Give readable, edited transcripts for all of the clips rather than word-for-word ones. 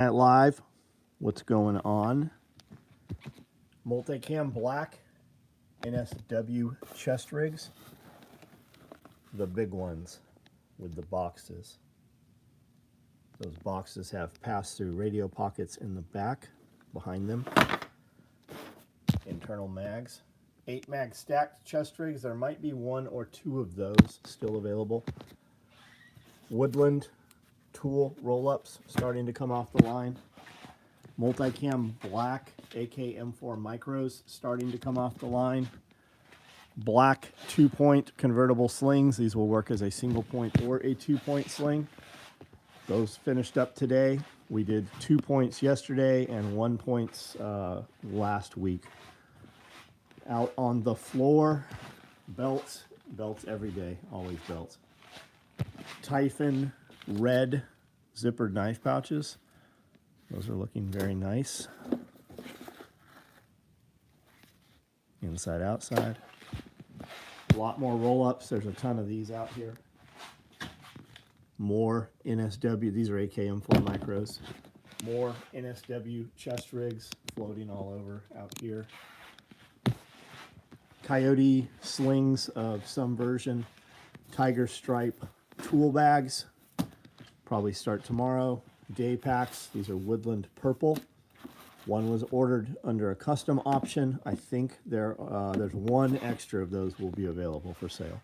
At live, what's going on? Multicam black NSW chest rigs, the big ones with the boxes. Those boxes have pass-through radio pockets in the back behind them. Internal mags. 8 mag stacked chest rigs. There might be 1 or 2 of those still available. Woodland tool roll-ups starting to come off the line. Multicam black AK M4 micros starting to come off the line. Black 2-point convertible slings. These will work as a single point or a 2-point sling. Those finished up today. We did 2 points yesterday and 1 points last week. Out on the floor, belts every day, always belts. Typhon red zippered knife pouches. Those are looking very nice. Inside, outside. A lot more roll-ups. There's a ton of these out here. More NSW. These are AKM4 micros. More NSW chest rigs floating all over out here. Coyote slings of some version. Tiger stripe tool bags. Probably start tomorrow. Day packs. These are Woodland purple. One was ordered under a custom option. I think there's 1 extra of those will be available for sale.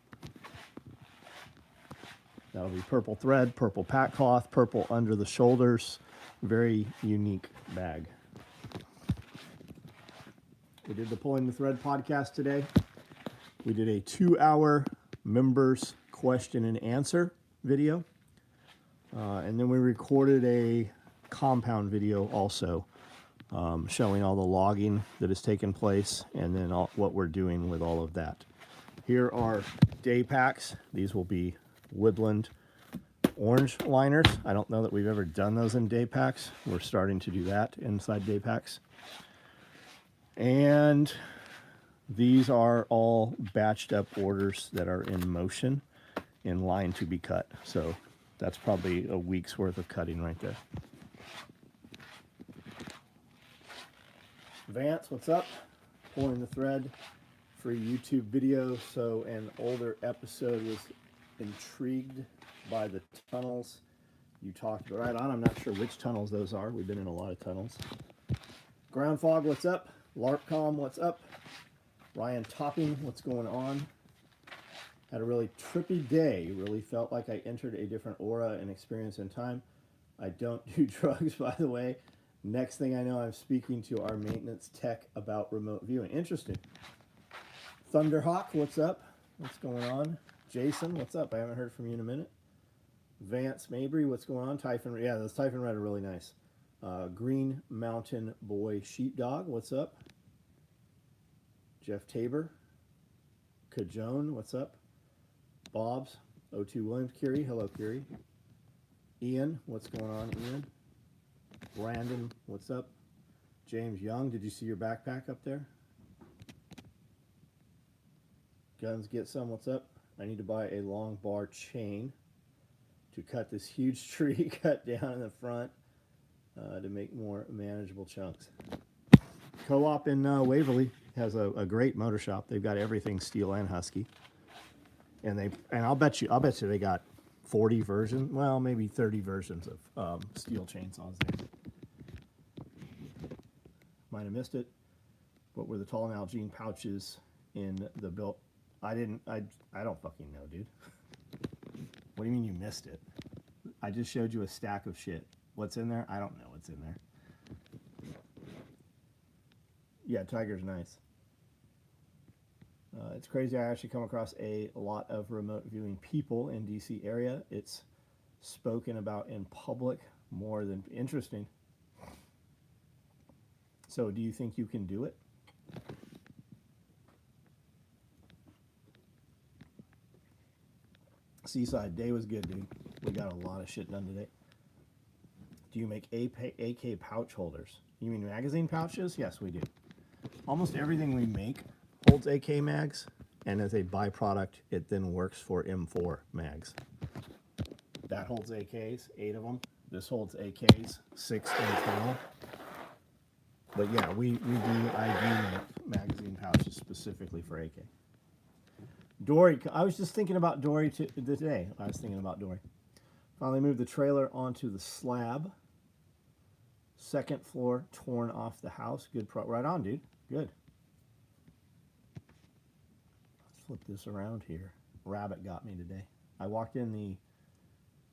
That'll be purple thread, purple pack cloth, purple under the shoulders. Very unique bag. We did the Pulling the Thread podcast today. We did a 2-hour members question and answer video. And then we recorded a compound video also showing all the logging that has taken place and then what we're doing with all of that. Here are day packs. These will be Woodland orange liners. I don't know that we've ever done those in day packs. We're starting to do that inside day packs. And these are all batched up orders that are in motion, in line to be cut. So that's probably a week's worth of cutting right there. Vance, what's up? Pulling the Thread, free YouTube video. So an older episode was intrigued by the tunnels you talked about. Right on, I'm not sure which tunnels those are. We've been in a lot of tunnels. Ground Fog, what's up? LARPcom, what's up? Ryan Topping, what's going on? Had a really trippy day. Really felt like I entered a different aura and experience in time. I don't do drugs, by the way. Next thing I know, I'm speaking to our maintenance tech about remote viewing. Interesting. Thunderhawk, what's up? What's going on? Jason, what's up? I haven't heard from you in a minute. Vance Mabry, what's going on? Typhon, yeah, those Typhon Red are really nice. Green Mountain Boy Sheepdog, what's up? Jeff Tabor. Kajone, what's up? Bob's, O2 Williams, Curie, hello Curie. Ian, what's going on, Ian? Brandon, what's up? James Young, did you see your backpack up there? Guns Get Some, what's up? I need to buy a long bar chain to cut this huge tree cut down in the front to make more manageable chunks. Co-op in Waverly has a great motor shop. They've got everything steel and husky. And I'll bet you they got 40 versions, well, maybe 30 versions of steel chainsaws there. Might have missed it. What were the tall Nalgene pouches in the built? I don't fucking know, dude. What do you mean you missed it? I just showed you a stack of shit. What's in there? I don't know what's in there. Yeah, Tiger's nice. It's crazy. I actually come across a lot of remote viewing people in DC area. It's spoken about in public more than interesting. So do you think you can do it? Seaside, day was good, dude. We got a lot of shit done today. Do you make AK pouch holders? You mean magazine pouches? Yes, we do. Almost everything we make holds AK mags, and as a byproduct, it then works for M4 mags. That holds AKs, 8 of them. This holds AKs, 6 internal. But yeah, I do make magazine pouches specifically for AK. Dory, I was just thinking about Dory today. I was thinking about Dory. Finally moved the trailer onto the slab. Second floor torn off the house. Good right on, dude. Good. Let's flip this around here. Rabbit got me today. I walked in the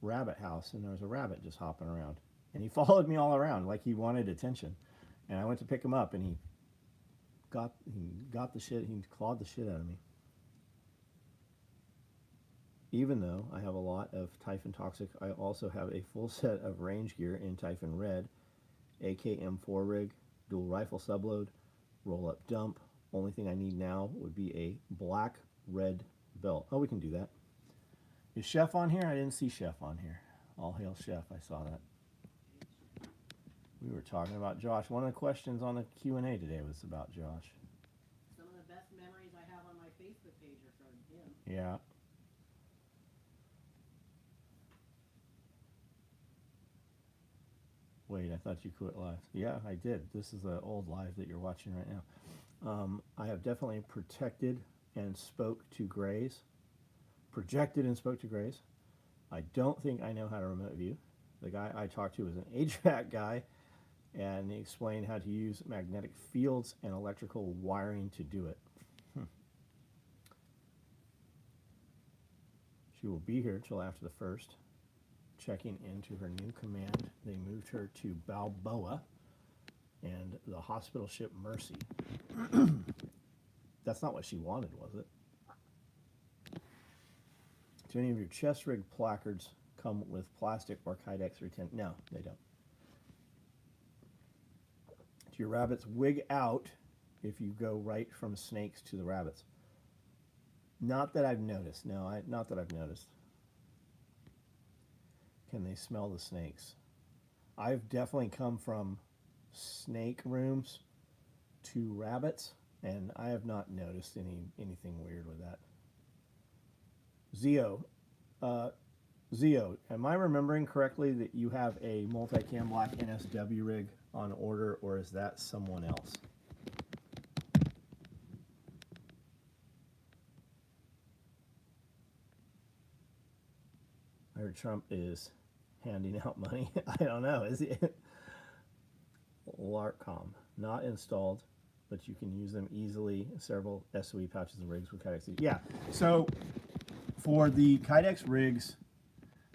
rabbit house and there was a rabbit just hopping around. And he followed me all around like he wanted attention. And I went to pick him up and he got the shit, he clawed the shit out of me. Even though I have a lot of Typhon Toxic, I also have a full set of range gear in Typhon Red, AK M4 rig, dual rifle subload, roll-up dump. Only thing I need now would be a black red belt. Oh, we can do that. Is Chef on here? I didn't see Chef on here. All hail Chef, I saw that. We were talking about Josh. One of the questions on the Q&A today was about Josh. Some of the best memories I have on my Facebook page are from him. Yeah. Wait, I thought you quit live. Yeah, I did. This is the old live that you're watching right now. I have definitely protected and spoke to grays. Projected and spoke to grays. I don't think I know how to remote view. The guy I talked to was an HVAC guy, and he explained how to use magnetic fields and electrical wiring to do it. She will be here till after the 1st. Checking into her new command. They moved her to Balboa and the hospital ship Mercy. That's not what she wanted, was it? Do any of your chest rig placards come with plastic or Kydex retent? No, they don't. Do your rabbits wig out if you go right from snakes to the rabbits? Not that I've noticed. No, not that I've noticed. Can they smell the snakes? I've definitely come from snake rooms to rabbits, and I have not noticed anything weird with that. Zio, am I remembering correctly that you have a multicam black NSW rig on order, or is that someone else? I heard Trump is handing out money. I don't know, is he? Larcom, not installed, but you can use them easily. Several SOE pouches and rigs with Kydex. Yeah, so for the Kydex rigs,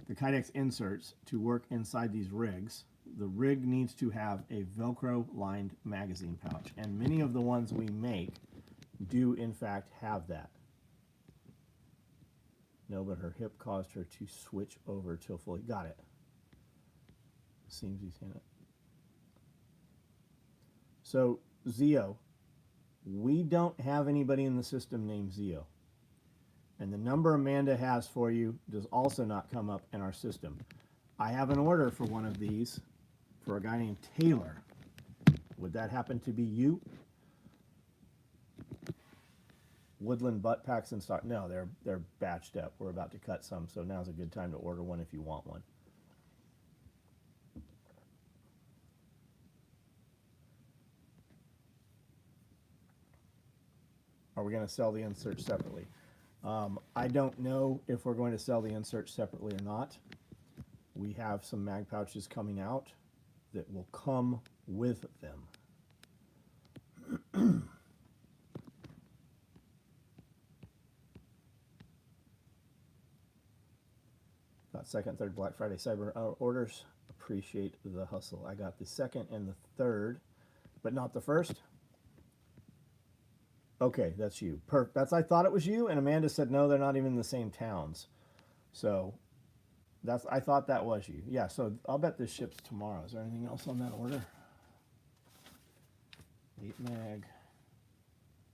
the Kydex inserts to work inside these rigs, the rig needs to have a Velcro lined magazine pouch, and many of the ones we make do in fact have that. No, but her hip caused her to switch over till fully. Got it. Seems he's in it. So, Zio, we don't have anybody in the system named Zio. And the number Amanda has for you does also not come up in our system. I have an order for one of these for a guy named Taylor. Would that happen to be you? Woodland butt packs in stock. No, they're batched up. We're about to cut some, so now's a good time to order one if you want one. Are we going to sell the inserts separately? I don't know if we're going to sell the inserts separately or not. We have some mag pouches coming out that will come with them. Got second, third Black Friday Cyber orders. Appreciate the hustle. I got the second and the third, but not the first. Okay, that's you. I thought it was you, and Amanda said no, they're not even in the same towns. So I thought that was you. Yeah, so I'll bet this ships tomorrow. Is there anything else on that order? 8 mag,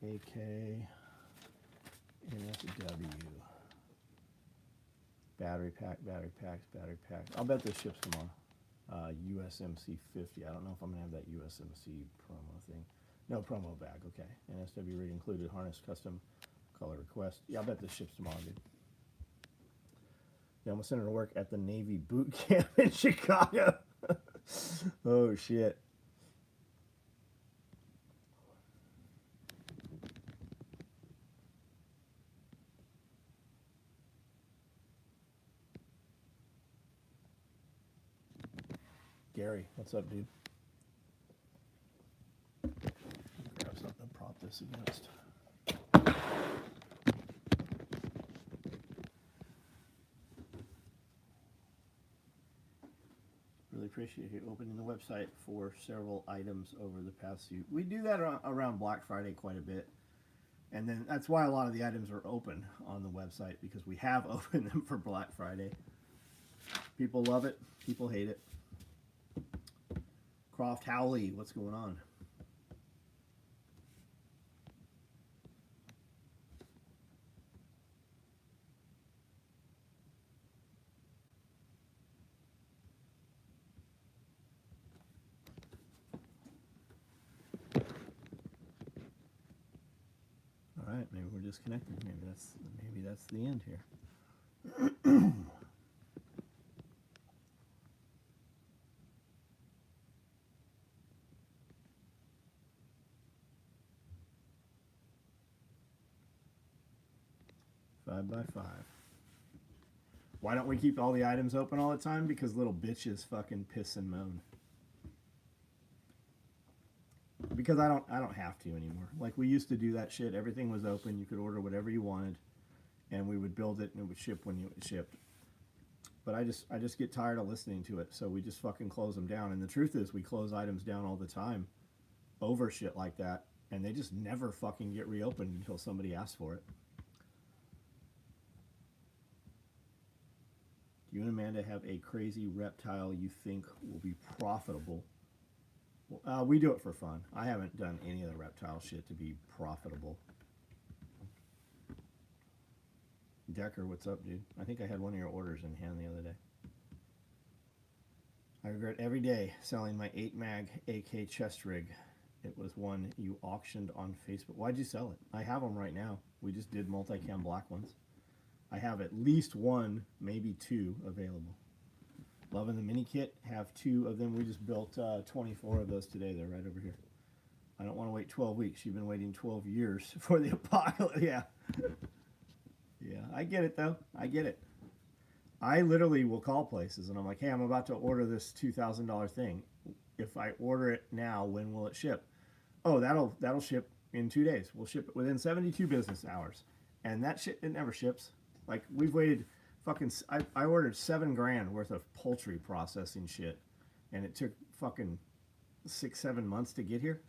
AK, NSW. Battery packs, battery packs. I'll bet this ships tomorrow. USMC 50. I don't know if I'm going to have that USMC promo thing. No promo bag, okay. NSW rig included, harness custom color request. Yeah, I'll bet this ships tomorrow, dude. Yeah, I'm gonna send her to work at the Navy boot camp in Chicago. Oh shit. Gary, what's up, dude? Grab something to prop this against. Really appreciate you opening the website for several items over the past few. We do that around Black Friday quite a bit. And then that's why a lot of the items are open on the website, because we have opened them for Black Friday. People love it. People hate it. Croft Howley, what's going on? All right, maybe we're disconnected. Maybe that's the end here. 5x5. Why don't we keep all the items open all the time? Because little bitches fucking piss and moan. Because I don't have to anymore. Like, we used to do that shit. Everything was open. You could order whatever you wanted, and we would build it, and it would ship when it shipped. But I just get tired of listening to it, so we just fucking close them down. And the truth is, we close items down all the time over shit like that, and they just never fucking get reopened until somebody asks for it. You and Amanda have a crazy reptile you think will be profitable. We do it for fun. I haven't done any of the reptile shit to be profitable. Decker, what's up, dude? I think I had one of your orders in hand the other day. I regret every day selling my 8-mag AK chest rig. It was one you auctioned on Facebook. Why'd you sell it? I have them right now. We just did multicam black ones. I have at least one, maybe two available. Loving the mini kit. Have 2 of them. We just built 24 of those today. They're right over here. I don't want to wait 12 weeks. You've been waiting 12 years for the apocalypse. Yeah. Yeah, I get it, though. I get it. I literally will call places, and I'm like, hey, I'm about to order this $2,000 thing. If I order it now, when will it ship? Oh, that'll ship in 2 days. We'll ship it within 72 business hours. And that shit, it never ships. Like, we've waited fucking, I ordered $7,000 worth of poultry processing shit, and it took fucking 6-7 months to get here.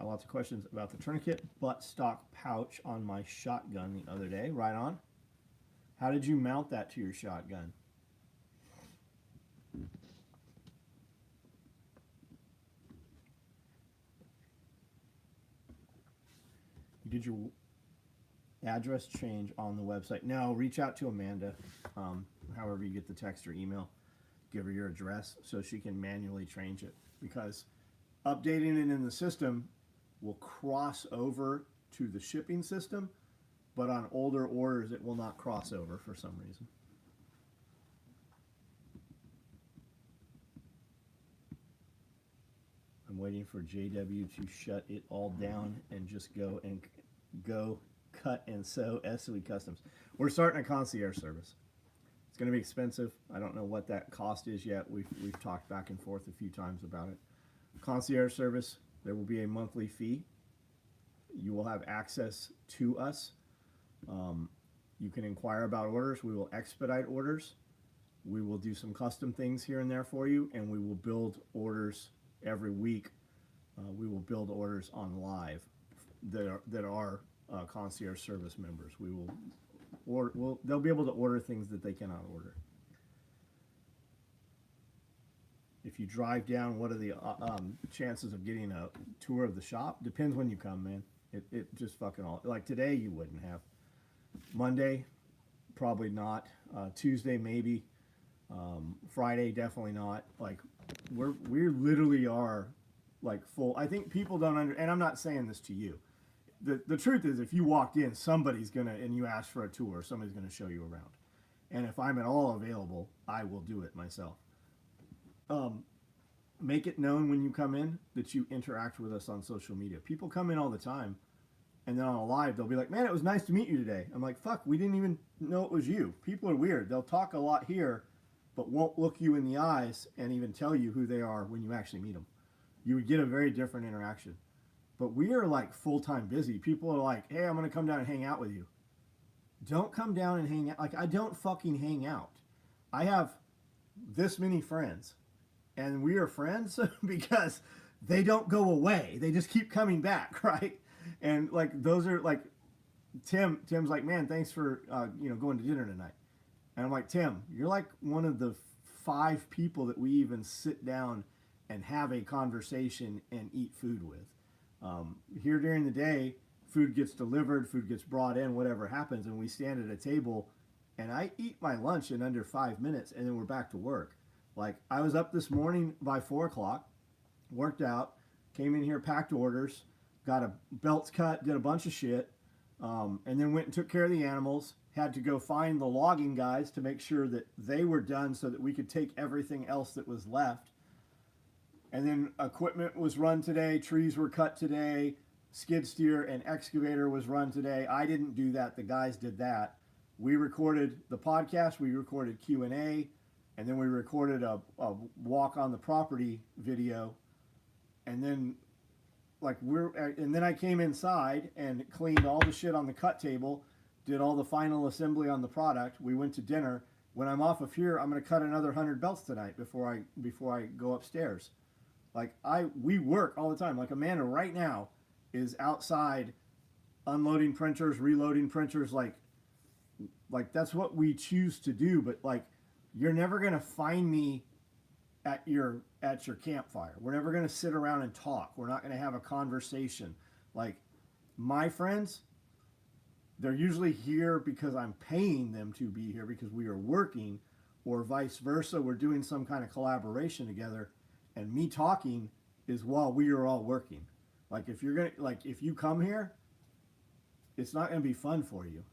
Lots of questions about the tourniquet butt stock pouch on my shotgun the other day. Right on. How did you mount that to your shotgun? You did your address change on the website? No, reach out to Amanda. However you get the text or email, give her your address so she can manually change it, because updating it in the system will cross over to the shipping system, but on older orders it will not cross over for some reason. I'm waiting for JW to shut it all down and just go cut and sew SOE Customs. We're starting a concierge service. It's going to be expensive. I don't know what that cost is yet. We've talked back and forth a few times about it. Concierge service, there will be a monthly fee. You will have access to us. You can inquire about orders. We will expedite orders. We will do some custom things here and there for you, and we will build orders every week. We will build orders on live that are concierge service members. We will they'll be able to order things that they cannot order. If you drive down, what are the chances of getting a tour of the shop? Depends when you come, man. It just fucking all, like today you wouldn't have. Monday, probably not. Tuesday, maybe. Friday, definitely not. Like we literally are like full. I think people don't and I'm not saying this to you. The truth is, if you walked in, somebody's gonna, and you ask for a tour, somebody's gonna show you around. And if I'm at all available, I will do it myself. Make it known when you come in that you interact with us on social media. People come in all the time, and then on a live, they'll be like, man, it was nice to meet you today. I'm like, fuck, we didn't even know it was you. People are weird. They'll talk a lot here, but won't look you in the eyes and even tell you who they are when you actually meet them. You would get a very different interaction. But we are like full-time busy. People are like, hey, I'm going to come down and hang out with you. Don't come down and hang out. Like, I don't fucking hang out. I have this many friends. And we are friends because they don't go away. They just keep coming back, right? And like, those are like, Tim's like, man, thanks for, going to dinner tonight. And I'm like, Tim, you're like one of the 5 people that we even sit down and have a conversation and eat food with. Here during the day, food gets delivered, food gets brought in, whatever happens, and we stand at a table, and I eat my lunch in under 5 minutes, and then we're back to work. Like, I was up this morning by 4 o'clock, worked out, came in here, packed orders, got a belts cut, did a bunch of shit, and then went and took care of the animals, had to go find the logging guys to make sure that they were done so that we could take everything else that was left. And then equipment was run today, trees were cut today, skid steer and excavator was run today. I didn't do that, the guys did that. We recorded the podcast, we recorded Q&A, and then we recorded a walk on the property video. And then I came inside and cleaned all the shit on the cut table, did all the final assembly on the product. We went to dinner. When I'm off of here, I'm going to cut another 100 belts tonight before I go upstairs. Like, we work all the time. Like, Amanda right now is outside unloading printers, reloading printers. Like that's what we choose to do. But like, you're never gonna find me at your campfire. We're never gonna sit around and talk. We're not gonna have a conversation. Like, my friends, they're usually here because I'm paying them to be here because we are working, or vice versa. We're doing some kind of collaboration together. And me talking is while we are all working. Like, if you come here, it's not going to be fun for you.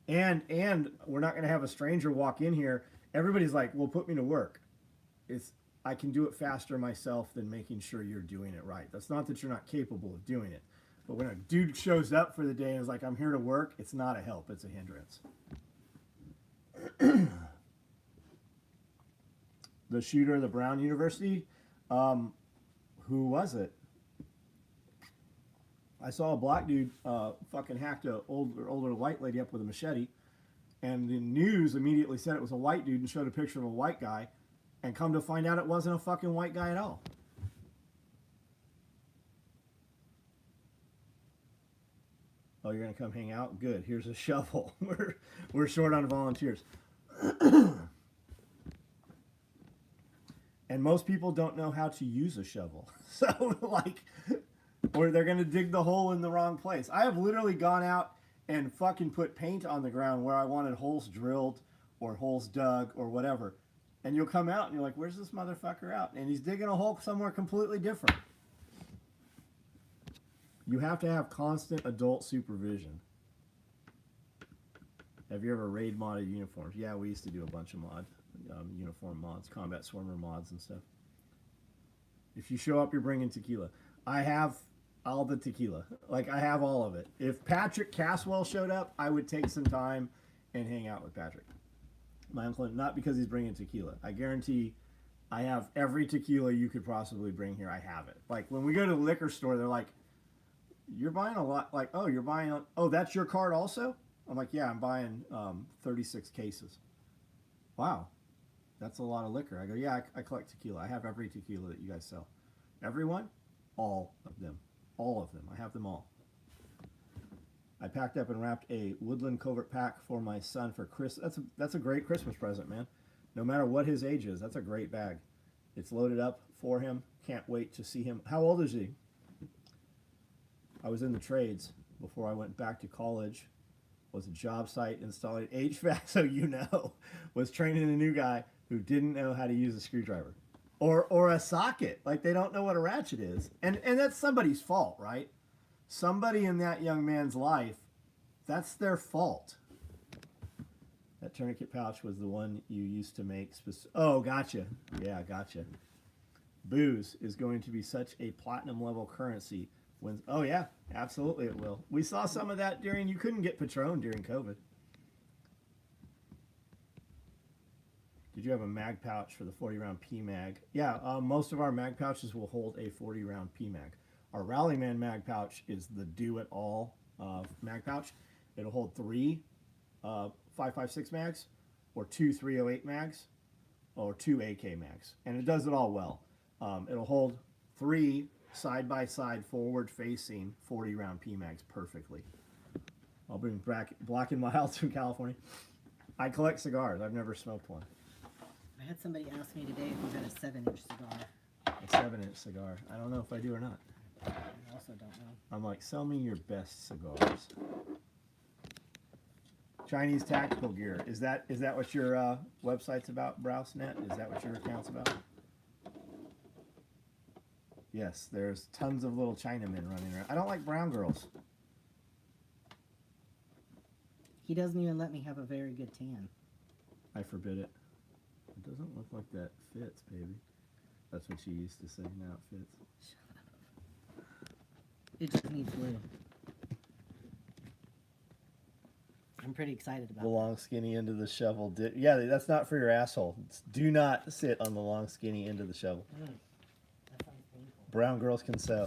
And we're not going to have a stranger walk in here. Everybody's like, well, put me to work. I can do it faster myself than making sure you're doing it right. That's not that you're not capable of doing it. But when a dude shows up for the day and is like, I'm here to work, it's not a help, it's a hindrance. The shooter of the Brown University, who was it? I saw a black dude fucking hacked an older white lady up with a machete, and the news immediately said it was a white dude and showed a picture of a white guy, and come to find out it wasn't a fucking white guy at all. Oh, you're gonna come hang out? Good. Here's a shovel. We're short on volunteers. And most people don't know how to use a shovel. So, like, or they're going to dig the hole in the wrong place. I have literally gone out and fucking put paint on the ground where I wanted holes drilled or holes dug or whatever. And you'll come out and you're like, where's this motherfucker out? And he's digging a hole somewhere completely different. You have to have constant adult supervision. Have you ever raid modded uniforms? Yeah, we used to do a bunch of uniform mods, combat swimmer mods and stuff. If you show up, you're bringing tequila. I have all the tequila. Like, I have all of it. If Patrick Caswell showed up, I would take some time and hang out with Patrick. My uncle, not because he's bringing tequila. I guarantee I have every tequila you could possibly bring here. I have it. Like, when we go to the liquor store, they're like, you're buying a lot. Like, oh, you're buying, oh, that's your card also? I'm like, yeah, I'm buying 36 cases. Wow. That's a lot of liquor. I go, yeah, I collect tequila. I have every tequila that you guys sell. Everyone? All of them. All of them. I have them all. I packed up and wrapped a Woodland Covert pack for my son for Christmas. That's a great Christmas present, man. No matter what his age is, that's a great bag. It's loaded up for him. Can't wait to see him. How old is he? I was in the trades before I went back to college. Was a job site installing HVAC, so you know. Was training a new guy who didn't know how to use a screwdriver. or a socket. Like they don't know what a ratchet is, and that's somebody's fault, right? Somebody in that young man's life, that's their fault. That tourniquet pouch was the one you used to make. Oh, gotcha. Yeah, gotcha. Booze is going to be such a platinum level currency. When oh yeah, absolutely it will. We saw some of that during. You couldn't get Patron during COVID. Did you have a mag pouch for the 40 round PMag? Yeah, most of our mag pouches will hold a 40 round PMag. Our Rallyman mag pouch is the do it all mag pouch. It'll hold 3 5.56 mags, or 2 308 mags, or 2 AK mags, and it does it all well. It'll hold 3 side by side forward facing 40 round PMags perfectly. I'll bring Black and Mild to California. I collect cigars. I've never smoked one. I had somebody ask me today if you had a 7-inch cigar. A 7-inch cigar. I don't know if I do or not. I also don't know. I'm like, sell me your best cigars. Chinese tactical gear. Is that what your website's about, BrowseNet? Is that what your account's about? Yes, there's tons of little Chinamen running around. I don't like brown girls. He doesn't even let me have a very good tan. I forbid it. It doesn't look like that fits, baby. That's what she used to say. Now it fits. Shut up. It just needs glue. I'm pretty excited about The that. long skinny end of the shovel. Yeah, that's not for your asshole. Do not sit on the long skinny end of the shovel. That sounds painful. Brown girls can sew.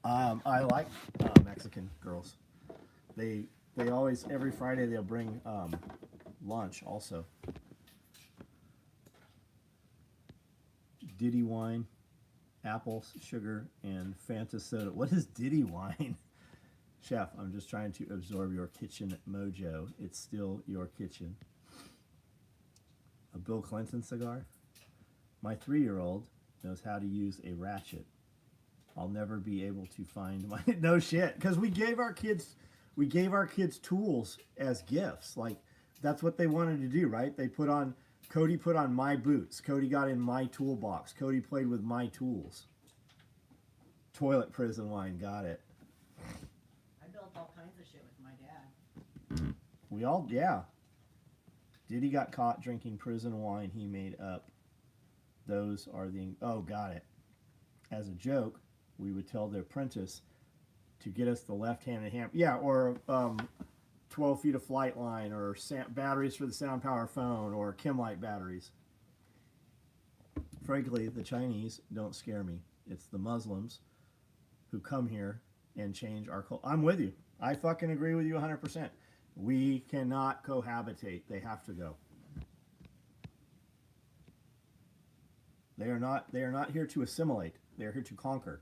I like Mexican girls. They always, every Friday they'll bring lunch also. Diddy wine, apple sugar, and Fanta soda. What is Diddy wine? Chef, I'm just trying to absorb your kitchen mojo. It's still your kitchen. A Bill Clinton cigar? My 3-year-old knows how to use a ratchet. I'll never be able to find my no shit, because we gave our kids tools as gifts. Like that's what they wanted to do, right? Cody put on my boots. Cody got in my toolbox. Cody played with my tools. Toilet prison wine, got it. I built all kinds of shit with my dad. We all, yeah. Diddy got caught drinking prison wine he made up. Those are oh, got it. As a joke, we would tell the apprentice to get us the left-handed hammer. Yeah, or 12 feet of flight line, or batteries for the sound power phone, or Chemlite batteries. Frankly, the Chinese don't scare me. It's the Muslims who come here and change our culture. I'm with you. I fucking agree with you 100%. We cannot cohabitate. They have to go. They are not here to assimilate. They are here to conquer.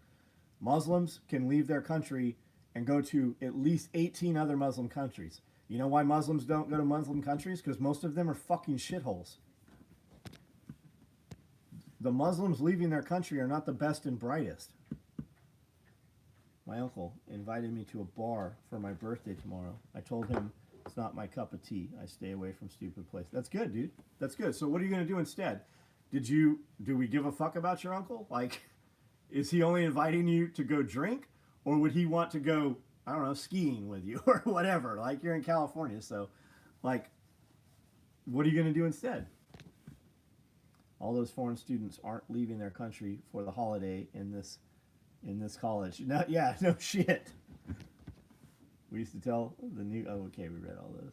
Muslims can leave their country and go to at least 18 other Muslim countries. You know why Muslims don't go to Muslim countries? Because most of them are fucking shitholes. The Muslims leaving their country are not the best and brightest. My uncle invited me to a bar for my birthday tomorrow. I told him it's not my cup of tea. I stay away from stupid places. That's good, dude. That's good. So what are you going to do instead? Do we give a fuck about your uncle? Like, is he only inviting you to go drink? Or would he want to go, I don't know, skiing with you or whatever? Like, you're in California, so, like, what are you going to do instead? All those foreign students aren't leaving their country for the holiday in this college. No, yeah, no shit. We used to tell the new, oh, okay, we read all those.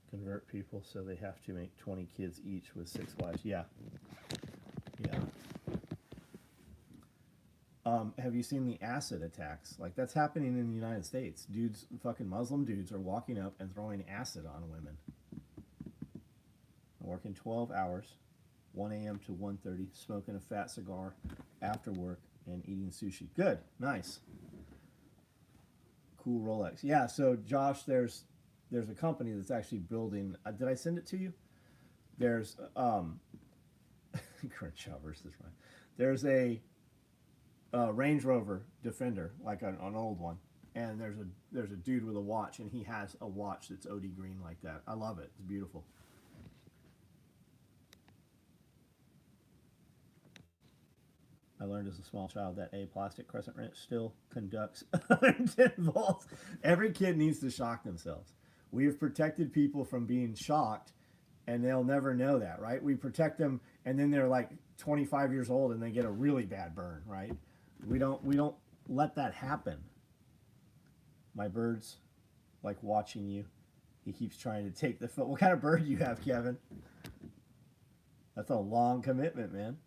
Convert people so they have to make 20 kids each with 6 wives. Yeah. Yeah. Have you seen the acid attacks? Like, that's happening in the United States. Dudes, fucking Muslim dudes, are walking up and throwing acid on women. I'm working 12 hours, 1 a.m. to 1:30, smoking a fat cigar after work and eating sushi. Good. Nice. Cool Rolex. Yeah, so Josh, there's a company that's actually building, did I send it to you? There's, Crenshaw versus Ryan. There's a Range Rover Defender, like an old one, and there's a dude with a watch, and he has a watch that's OD green like that. I love it. It's beautiful. I learned as a small child that a plastic crescent wrench still conducts 110 volts. Every kid needs to shock themselves. We have protected people from being shocked, and they'll never know that, right? We protect them, and then they're like 25 years old, and they get a really bad burn, right? We don't let that happen. My bird's like watching you. He keeps trying to take the foot. What kind of bird do you have, Kevin? That's a long commitment, man.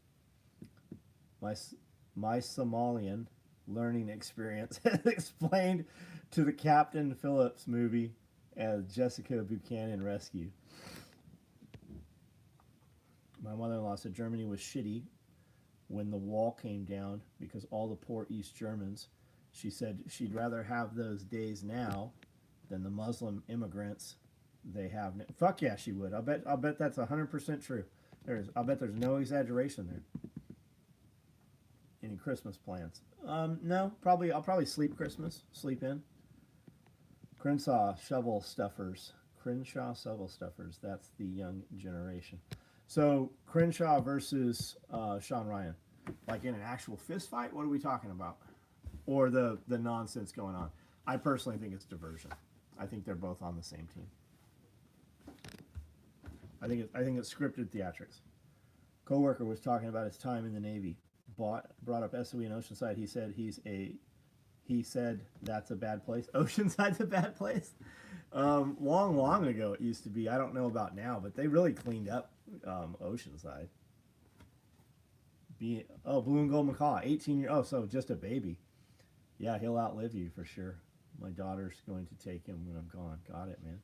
My Somalian learning experience explained to the Captain Phillips movie as Jessica Buchanan Rescue. My mother-in-law said Germany was shitty when the wall came down because all the poor East Germans. She said she'd rather have those days now than the Muslim immigrants they have now. Fuck yeah, she would. I'll bet that's 100% true. I'll bet there's no exaggeration there. Any Christmas plans? No, probably. I'll probably sleep Christmas. Sleep in. Crenshaw shovel stuffers. Crenshaw shovel stuffers. That's the young generation. So Crenshaw versus Sean Ryan, like in an actual fist fight. What are we talking about? Or the nonsense going on? I personally think it's diversion. I think they're both on the same team. I think it's scripted theatrics. Coworker was talking about his time in the Navy. Brought up SOE in Oceanside. He said that's a bad place. Oceanside's a bad place. Long ago it used to be. I don't know about now, but they really cleaned up Oceanside. Blue and Gold Macaw, 18 years. Oh, so just a baby. Yeah, he'll outlive you for sure. My daughter's going to take him when I'm gone. Got it, man.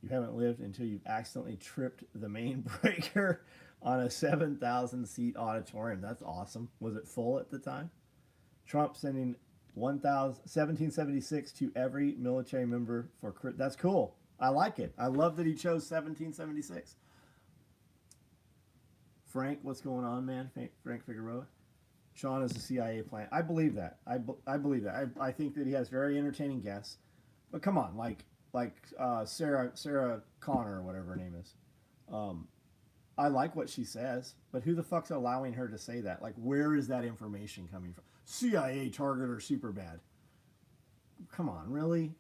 You haven't lived until you've accidentally tripped the main breaker on a 7,000 seat auditorium. That's awesome. Was it full at the time? Trump sending 1776 to every military member for. That's cool. I like it. I love that he chose 1776. Frank, what's going on, man? Frank Figueroa. Sean is a CIA plant. I believe that. I believe that. I think that he has very entertaining guests. But come on, like Sarah Connor or whatever her name is. I like what she says, but who the fuck's allowing her to say that? Like, where is that information coming from? CIA target her super bad. Come on, really?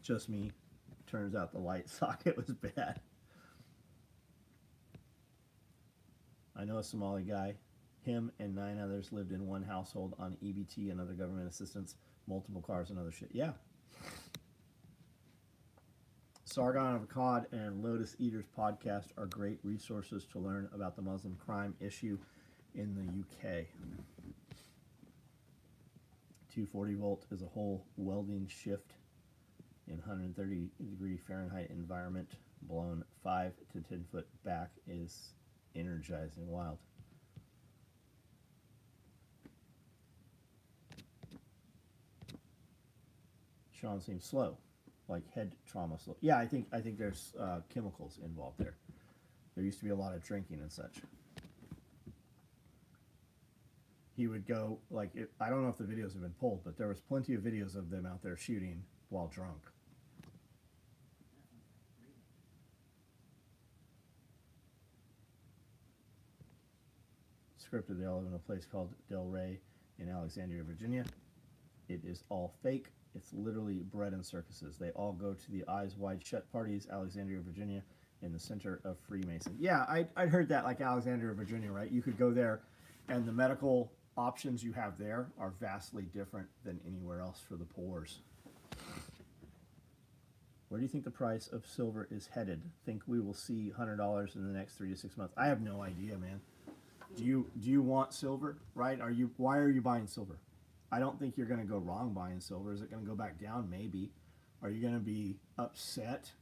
Just me. Turns out the light socket was bad. I know a Somali guy. Him and 9 others lived in one household on EBT and other government assistance, multiple cars and other shit. Yeah. Sargon of Akkad and Lotus Eaters podcast are great resources to learn about the Muslim crime issue in the UK. 240 volt is a whole welding shift in 130 degree Fahrenheit environment. Blown 5 to 10 foot back is energizing. Wild. Sean seems slow, like head trauma slow. Yeah, I think there's chemicals involved there. There used to be a lot of drinking and such. He would go like I don't know if the videos have been pulled, but there was plenty of videos of them out there shooting while drunk. Scripted. They all live in a place called Del Rey in Alexandria, Virginia. It is all fake. It's literally bread and circuses. They all go to the Eyes Wide Shut parties, Alexandria, Virginia, in the center of Freemason. Yeah, I'd heard that, like Alexandria, Virginia, right? You could go there, and the medical options you have there are vastly different than anywhere else for the poors. Where do you think the price of silver is headed? Think we will see $100 in the next 3 to 6 months? I have no idea, man. Do you want silver, right? Why are you buying silver? I don't think you're going to go wrong buying silver. Is it going to go back down? Maybe. Are you going to be upset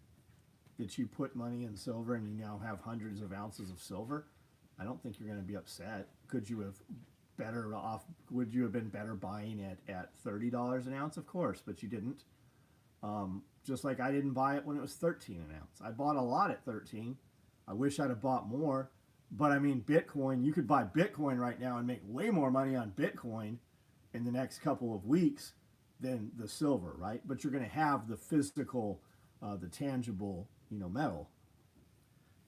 that you put money in silver and you now have hundreds of ounces of silver? I don't think you're going to be upset. Would you have been better buying it at $30 an ounce? Of course, but you didn't. Just like I didn't buy it when it was 13 an ounce. I bought a lot at 13, I wish I'd have bought more. But I mean, Bitcoin, you could buy Bitcoin right now and make way more money on Bitcoin in the next couple of weeks than the silver, right? But you're going to have the physical, the tangible, metal.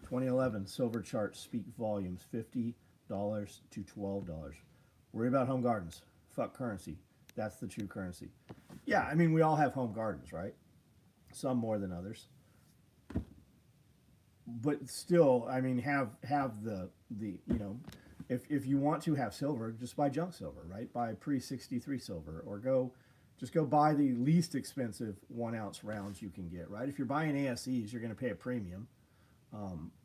2011 silver charts speak volumes, $50 to $12. Worry about home gardens. Fuck currency. That's the true currency. Yeah, I mean, we all have home gardens, right? Some more than others. But still, I mean, have the if you want to have silver, just buy junk silver, right? Buy pre-63 silver, or just go buy the least expensive 1 ounce rounds you can get, right? If you're buying ASEs, you're going to pay a premium,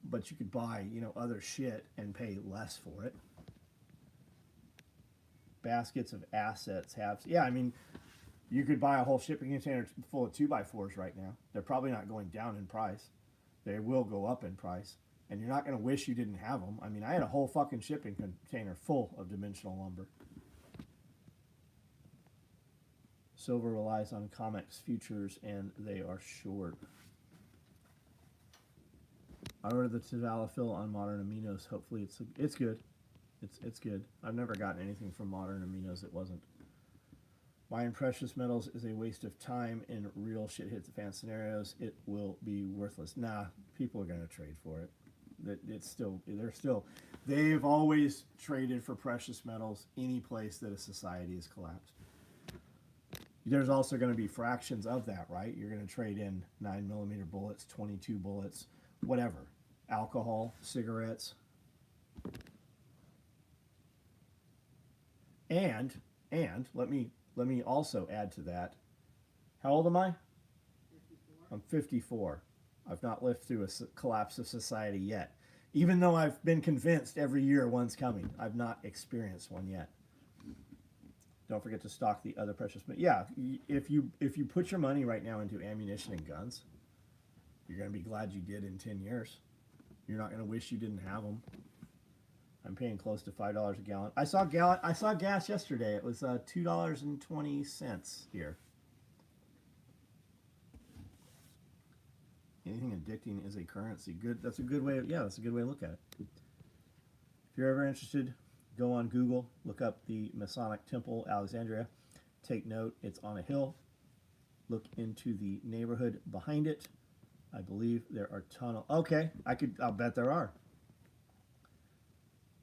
but you could buy other shit and pay less for it. Baskets of assets have, yeah, I mean, you could buy a whole shipping container full of 2x4s right now. They're probably not going down in price. They will go up in price, and you're not going to wish you didn't have them. I mean, I had a whole fucking shipping container full of dimensional lumber. Silver relies on COMEX futures, and they are short. I ordered the Tadalafil on Modern Aminos. Hopefully it's good. It's good. I've never gotten anything from Modern Aminos that wasn't. Buying precious metals is a waste of time. In real shit hits the fan scenarios, it will be worthless. Nah, people are going to trade for it. They've always traded for precious metals any place that a society has collapsed. There's also going to be fractions of that, right? You're going to trade in 9mm bullets, 22 bullets, whatever. Alcohol, cigarettes. And let me also add to that. How old am I? 54. I'm 54. I've not lived through a collapse of society yet. Even though I've been convinced every year one's coming, I've not experienced one yet. Don't forget to stock the other precious. But yeah, if you put your money right now into ammunition and guns, you're going to be glad you did in 10 years. You're not going to wish you didn't have them. I'm paying close to $5 a gallon. I saw gas yesterday. It was $2.20 here. Anything addicting is a currency. Good. That's a good way. That's a good way to look at it. If you're ever interested, go on Google, look up the Masonic Temple, Alexandria. Take note, it's on a hill. Look into the neighborhood behind it. I believe there are tunnels. Okay, I'll bet there are.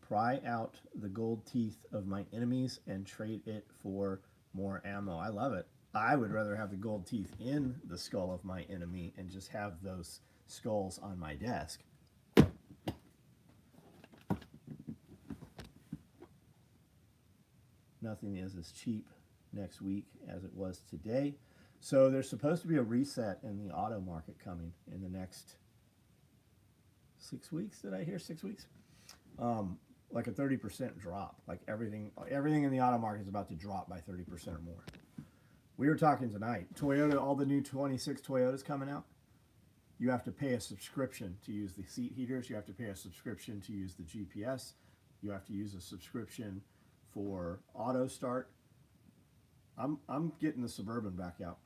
Pry out the gold teeth of my enemies and trade it for more ammo. I love it. I would rather have the gold teeth in the skull of my enemy and just have those skulls on my desk. Nothing is as cheap next week as it was today. So there's supposed to be a reset in the auto market coming in the next 6 weeks. Did I hear 6 weeks? Like a 30% drop. Like everything in the auto market is about to drop by 30% or more. We were talking tonight. Toyota, all the new 26 Toyotas coming out. You have to pay a subscription to use the seat heaters. You have to pay a subscription to use the GPS. You have to use a subscription for auto start. I'm getting the Suburban back out.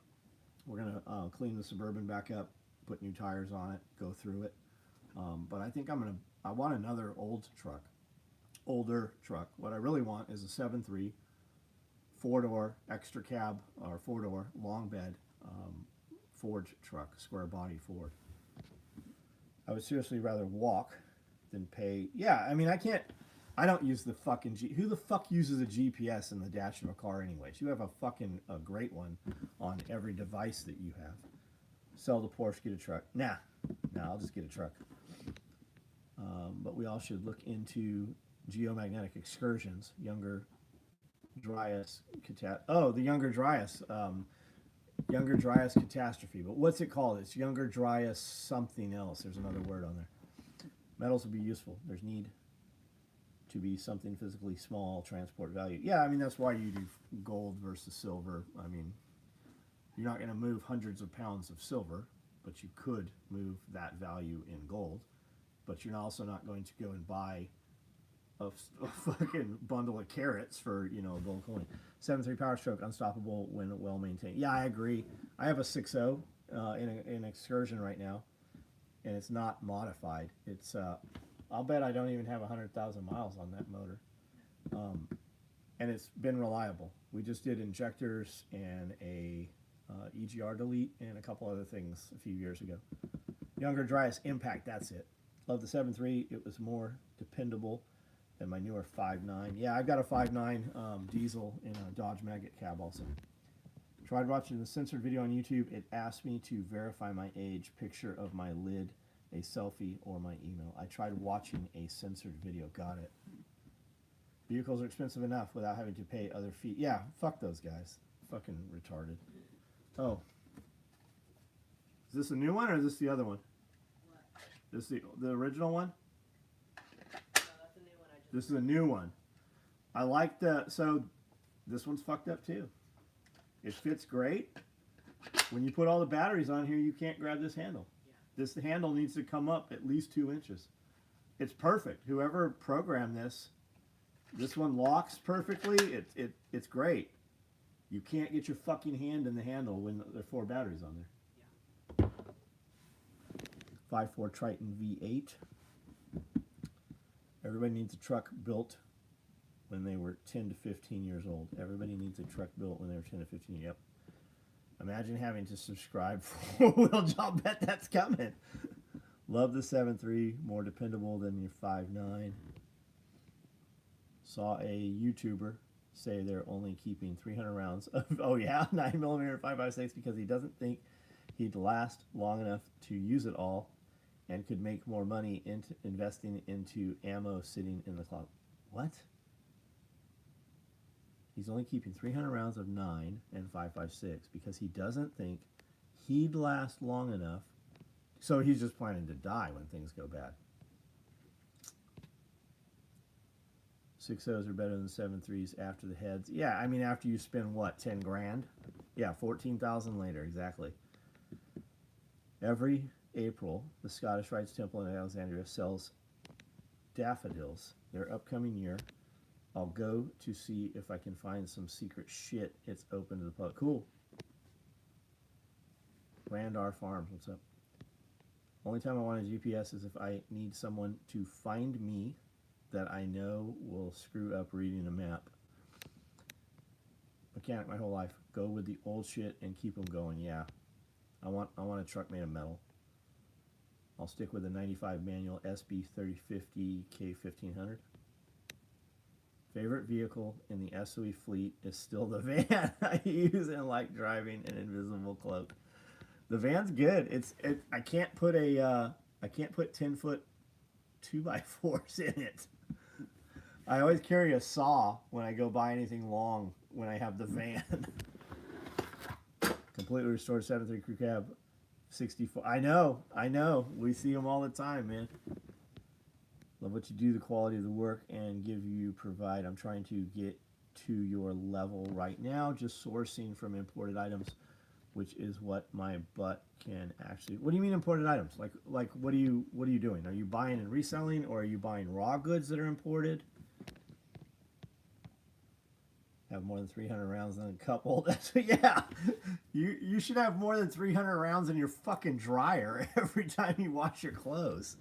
We're gonna clean the Suburban back up, put new tires on it, go through it. But I think I want another older truck. What I really want is a 7.3 4-door extra cab or 4-door long bed Ford truck, square body Ford. I would seriously rather walk than pay. Yeah, I mean, I don't use the fucking who the fuck uses a GPS in the dash of a car anyways? You have a great one on every device that you have. Sell the Porsche, get a truck. Nah, I'll just get a truck. But we all should look into geomagnetic excursions. Younger Dryas Younger Dryas catastrophe. But what's it called? It's Younger Dryas something else. There's another word on there. Metals will be useful. There's need to be something physically small, transport value. Yeah, I mean, that's why you do gold versus silver. I mean, you're not going to move hundreds of pounds of silver, but you could move that value in gold. But you're also not going to go and buy a fucking bundle of carrots for, a gold coin. 7.3 Power Stroke, unstoppable when well maintained. Yeah, I agree. I have a 6.0 in an excursion right now, and it's not modified. It's I'll bet I don't even have 100,000 miles on that motor, and it's been reliable. We just did injectors and a EGR delete and a couple other things a few years ago. Younger, driest impact. That's it. Love the 7.3. It was more dependable than my newer 5.9. Yeah, I've got a 5.9 diesel in a Dodge Maggot cab also. Tried watching the censored video on YouTube. It asked me to verify my age, picture of my lid, a selfie, or my email. I tried watching a censored video. Got it. Vehicles are expensive enough without having to pay other fees. Yeah, fuck those guys. Fucking retarded. Oh. Is this a new one or is this the other one? What? This is the original one? No, that's a new one I just. This is a new one. I like so this one's fucked up too. It fits great. When you put all the batteries on here, you can't grab this handle. Yeah. This handle needs to come up at least 2 inches. It's perfect. Whoever programmed this one locks perfectly. It's great. You can't get your fucking hand in the handle when there are 4 batteries on there. Yeah. 5.4 Triton V8. Everybody needs a truck built when they were 10 to 15 years old. Everybody needs a truck built when they were 10 to 15. Yep. Imagine having to subscribe for wheel job. Bet that's coming. Love the 7.3. More dependable than your 5.9. Saw a YouTuber say they're only keeping 300 rounds of, 9mm 5.56 because he doesn't think he'd last long enough to use it all and could make more money into investing into ammo sitting in the closet. What? He's only keeping 300 rounds of 9 and 5.56 because he doesn't think he'd last long enough. So he's just planning to die when things go bad. 6.0s are better than 7.3s after the heads. Yeah, I mean after you spend what, 10 grand? Yeah, 14,000 later, exactly. Every April, the Scottish Rites Temple in Alexandria sells daffodils. Their upcoming year, I'll go to see if I can find some secret shit. It's open to the public. Cool. Landar Farms, what's up? Only time I want a GPS is if I need someone to find me that I know will screw up reading a map. Mechanic my whole life. Go with the old shit and keep them going. Yeah. I want a truck made of metal. I'll stick with a 95 manual SB 3050 K1500. Favorite vehicle in the SOE fleet is still the van. I use and like driving an invisible cloak. The van's good. I can't put 10-foot 2x4s in it. I always carry a saw when I go buy anything long when I have the van. Completely restored 7.3 crew cab 64. I know. We see them all the time, man. Love what you do, the quality of the work, and provide. I'm trying to get to your level right now, just sourcing from imported items, which is what my butt can actually. What do you mean imported items? Like what are you doing? Are you buying and reselling, or are you buying raw goods that are imported? Have more than 300 rounds in a couple. That's yeah. You should have more than 300 rounds in your fucking dryer every time you wash your clothes.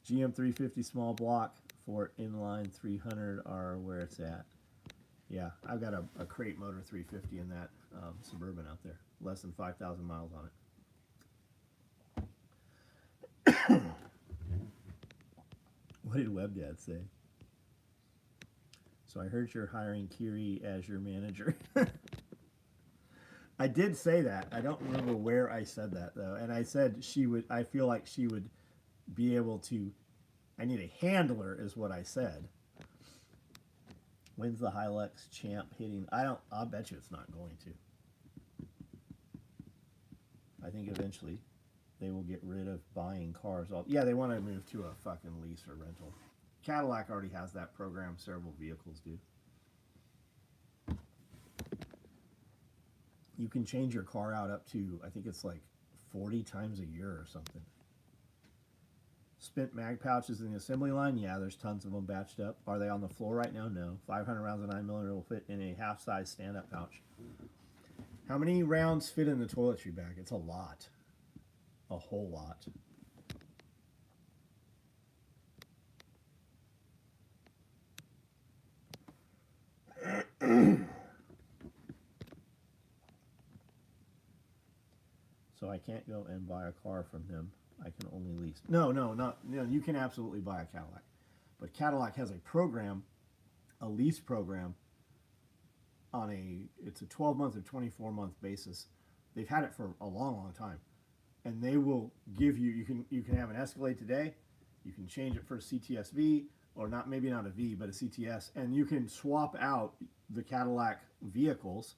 GM 350 small block for inline 300 are where it's at. Yeah, I've got a crate motor 350 in that Suburban out there. Less than 5,000 miles on it. What did WebDad say? So I heard you're hiring Kiri as your manager. I did say that. I don't remember where I said that though. And I said I feel like she would be able to. I need a handler is what I said. When's the Hilux champ hitting? I'll bet you it's not going to. I think eventually they will get rid of buying cars. Yeah, they want to move to a fucking lease or rental. Cadillac already has that program. Several vehicles do. You can change your car out up to, I think it's like 40 times a year or something. Spent mag pouches in the assembly line? Yeah, there's tons of them batched up. Are they on the floor right now? No. 500 rounds of 9mm will fit in a half-size stand-up pouch. How many rounds fit in the toiletry bag? It's a lot. a whole lot. So I can't go and buy a car from him. I can only lease. No, you can absolutely buy a Cadillac. But Cadillac has a program, a lease program it's a 12-month or 24-month basis. They've had it for a long time. And they will give you can have an Escalade today, you can change it for a CTS-V, or maybe not a V, but a CTS, and you can swap out the Cadillac vehicles.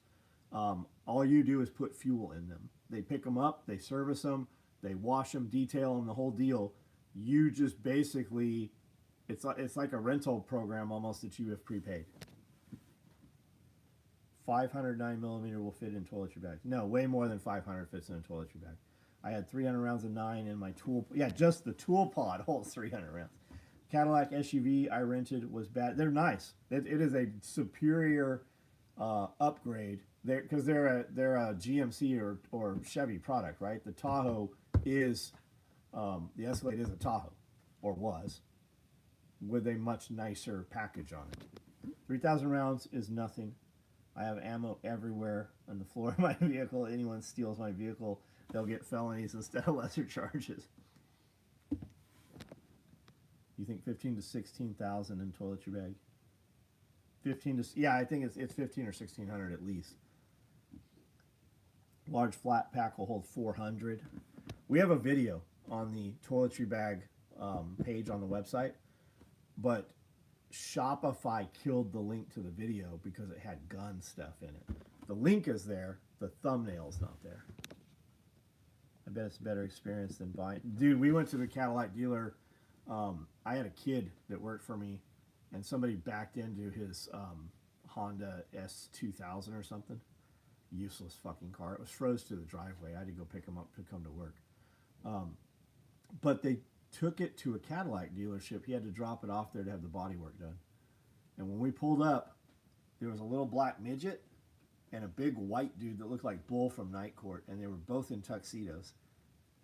All you do is put fuel in them. They pick them up, they service them, they wash them, detail them, the whole deal. You just basically, it's like a rental program almost that you have prepaid. 500 9mm will fit in toiletry bag. No, way more than 500 fits in a toiletry bag. I had 300 rounds of 9 in my tool. Yeah, just the tool pod holds 300 rounds. Cadillac SUV I rented was bad. They're nice. It is a superior upgrade. Because they're a GMC or Chevy product, right? The Tahoe is the Escalade is a Tahoe, or was, with a much nicer package on it. 3,000 rounds is nothing. I have ammo everywhere on the floor of my vehicle. Anyone steals my vehicle, they'll get felonies instead of lesser charges. You think 15 to 16,000 in toiletry bag? 15 to, yeah, I think it's 15 or 1,600 at least. Large flat pack will hold 400. We have a video on the toiletry bag page on the website, but Shopify killed the link to the video because it had gun stuff in it. The link is there, the thumbnail's not there. I bet it's a better experience than buying. Dude, we went to the Cadillac dealer. I had a kid that worked for me, and somebody backed into his Honda S2000 or something. Useless fucking car. It was froze to the driveway. I had to go pick him up to come to work. But they took it to a Cadillac dealership. He had to drop it off there to have the body work done. And when we pulled up, there was a little black midget and a big white dude that looked like Bull from Night Court, and they were both in tuxedos.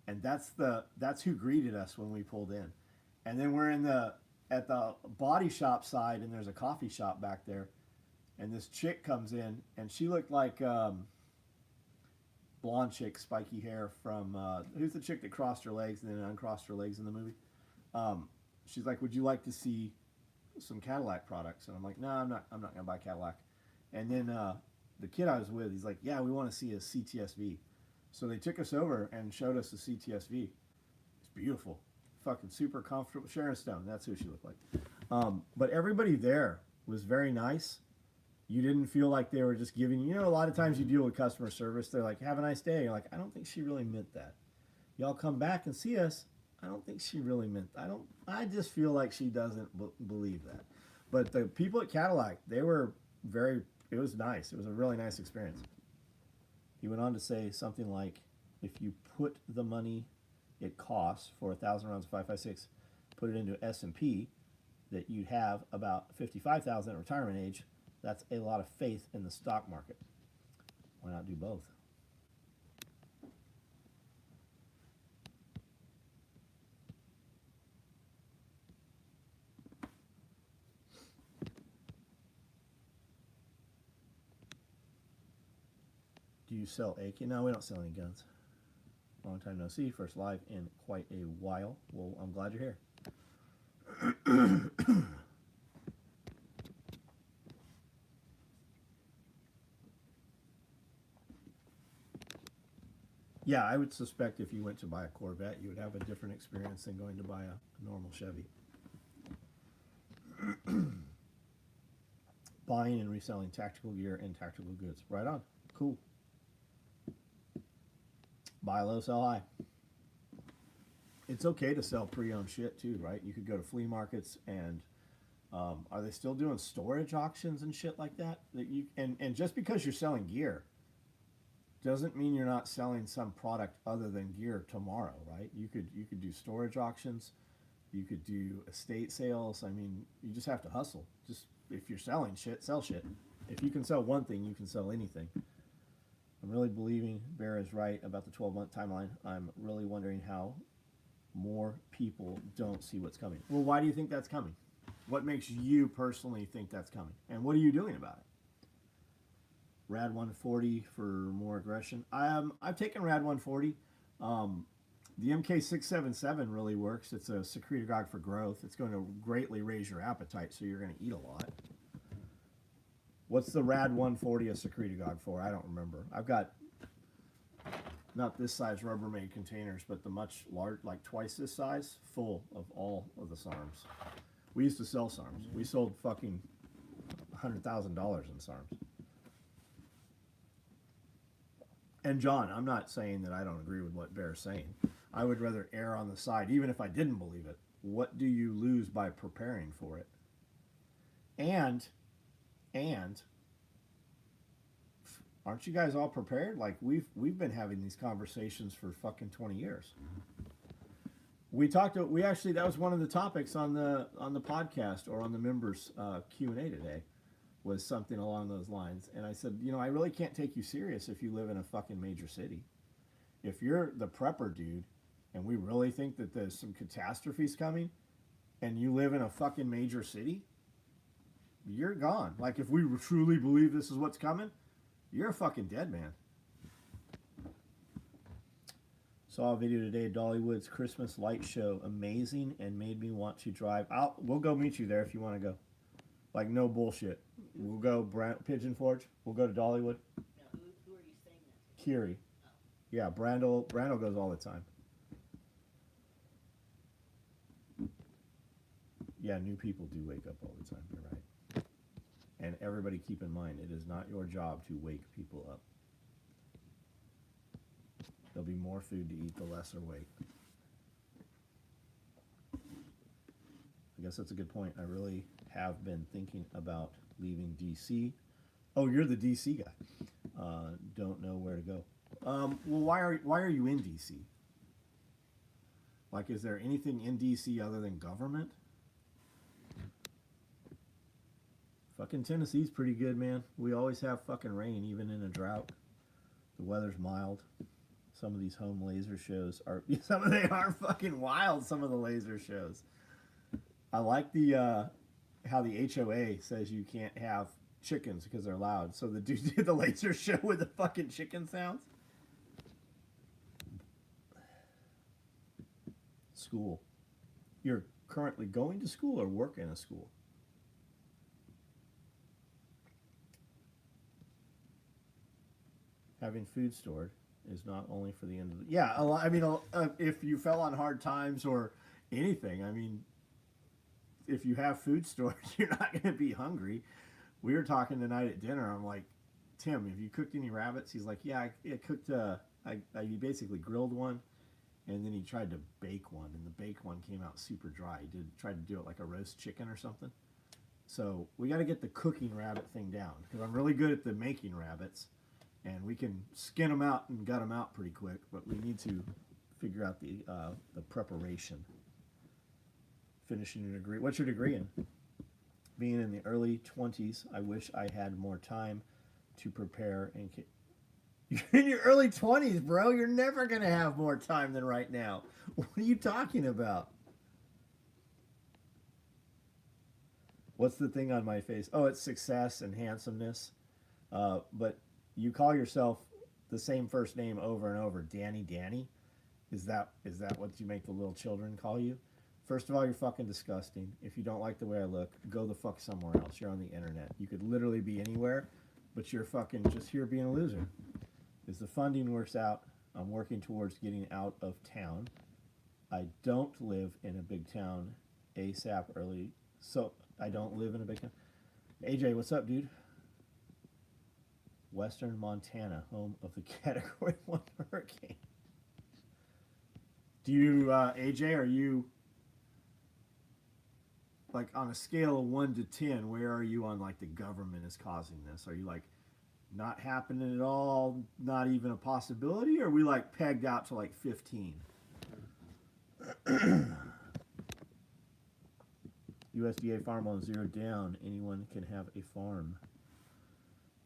And that's who greeted us when we pulled in. And then we're at the body shop side, and there's a coffee shop back there. And this chick comes in, and she looked like blonde chick, spiky hair from who's the chick that crossed her legs and then uncrossed her legs in the movie? She's like, "Would you like to see some Cadillac products?" And I'm like, "No, I'm not gonna buy Cadillac." And then the kid I was with, he's like, "Yeah, we want to see a CTS-V." So they took us over and showed us the CTS-V. It's beautiful, fucking super comfortable. Sharon Stone, that's who she looked like. But everybody there was very nice. You didn't feel like they were just giving you, a lot of times you deal with customer service. They're like, "Have a nice day." You're like, "I don't think she really meant that. Y'all come back and see us. I don't think she really meant that. I just feel like she doesn't believe that." But the people at Cadillac, they were it was nice. It was a really nice experience. He went on to say something like, if you put the money it costs for 1,000 rounds of 5.56, put it into S&P, that you'd have about 55,000 at retirement age. That's a lot of faith in the stock market. Why not do both? Do you sell AK? No, we don't sell any guns. Long time no see. First live in quite a while. Well, I'm glad you're here. Yeah, I would suspect if you went to buy a Corvette, you would have a different experience than going to buy a normal Chevy. Buying and reselling tactical gear and tactical goods. Right on. Cool. Buy low, sell high. It's okay to sell pre-owned shit too, right? You could go to flea markets and are they still doing storage auctions and shit like that? And just because you're selling gear doesn't mean you're not selling some product other than gear tomorrow, right? You could do storage auctions, you could do estate sales. I mean, you just have to hustle. Just if you're selling shit, sell shit. If you can sell one thing, you can sell anything. I'm really believing Bear is right about the 12-month timeline. I'm really wondering how more people don't see what's coming. Well, why do you think that's coming? What makes you personally think that's coming? And what are you doing about it? Rad 140 for more aggression. I've taken Rad 140. The MK677 really works. It's a secretagogue for growth. It's going to greatly raise your appetite, so you're going to eat a lot. What's the Rad 140 a secretagogue for? I don't remember. I've got not this size Rubbermaid containers, but the much large, like twice this size, full of all of the SARMs. We used to sell SARMs. We sold fucking $100,000 in SARMs. And John, I'm not saying that I don't agree with what Bear's saying. I would rather err on the side, even if I didn't believe it. What do you lose by preparing for it? And aren't you guys all prepared? Like we've been having these conversations for fucking 20 years. We actually, that was one of the topics on the podcast or on the members Q&A today, was something along those lines. And I said, I really can't take you serious if you live in a fucking major city. If you're the prepper dude and we really think that there's some catastrophes coming and you live in a fucking major city, you're gone. Like if we truly believe this is what's coming, you're a fucking dead man. Saw a video today of Dollywood's Christmas light show. Amazing, and made me want to drive. We'll go meet you there if you want to go. Like, no bullshit. We'll go Pigeon Forge. We'll go to Dollywood. Now, who are you saying that to? Kiri. Oh. Yeah, Brandel goes all the time. Yeah, new people do wake up all the time. You're right. And everybody keep in mind, it is not your job to wake people up. There'll be more food to eat the lesser weight. I guess that's a good point. I really have been thinking about leaving DC. Oh, you're the DC guy. Don't know where to go. Well, why are you in DC? Like, is there anything in DC other than government? Fucking Tennessee's pretty good, man. We always have fucking rain, even in a drought. The weather's mild. Some of these home laser shows are, they are fucking wild, some of the laser shows. I like the, how the HOA says you can't have chickens because they're loud. So the dude did the laser show with the fucking chicken sounds. School. You're currently going to school or work in a school? Having food stored is not only for the end of the... Yeah, I mean, if you fell on hard times or anything, I mean, if you have food stored, you're not going to be hungry. We were talking tonight at dinner. I'm like, Tim, have you cooked any rabbits? He's like, yeah, I cooked, he basically grilled one, and then he tried to bake one, and the baked one came out super dry. He tried to do it like a roast chicken or something. So we got to get the cooking rabbit thing down, because I'm really good at the making rabbits. And we can skin them out and gut them out pretty quick, but we need to figure out the preparation. Finishing a degree. What's your degree in? Being in the early 20s, I wish I had more time to prepare. You're in your early 20s, bro. You're never going to have more time than right now. What are you talking about? What's the thing on my face? Oh, it's success and handsomeness. But you call yourself the same first name over and over, Danny. Is that what you make the little children call you? First of all, you're fucking disgusting. If you don't like the way I look, go the fuck somewhere else. You're on the internet. You could literally be anywhere, but you're fucking just here being a loser. As the funding works out, I'm working towards getting out of town. I don't live in a big town ASAP early, so I don't live in a big town. AJ, what's up, dude? Western Montana, home of the Category 1 hurricane. Do you, AJ, are you, like, on a scale of 1 to 10, where are you on, like, the government is causing this? Are you, like, not happening at all, not even a possibility, or are we, like, pegged out to, like, 15? USDA farm loan 0 down. Anyone can have a farm.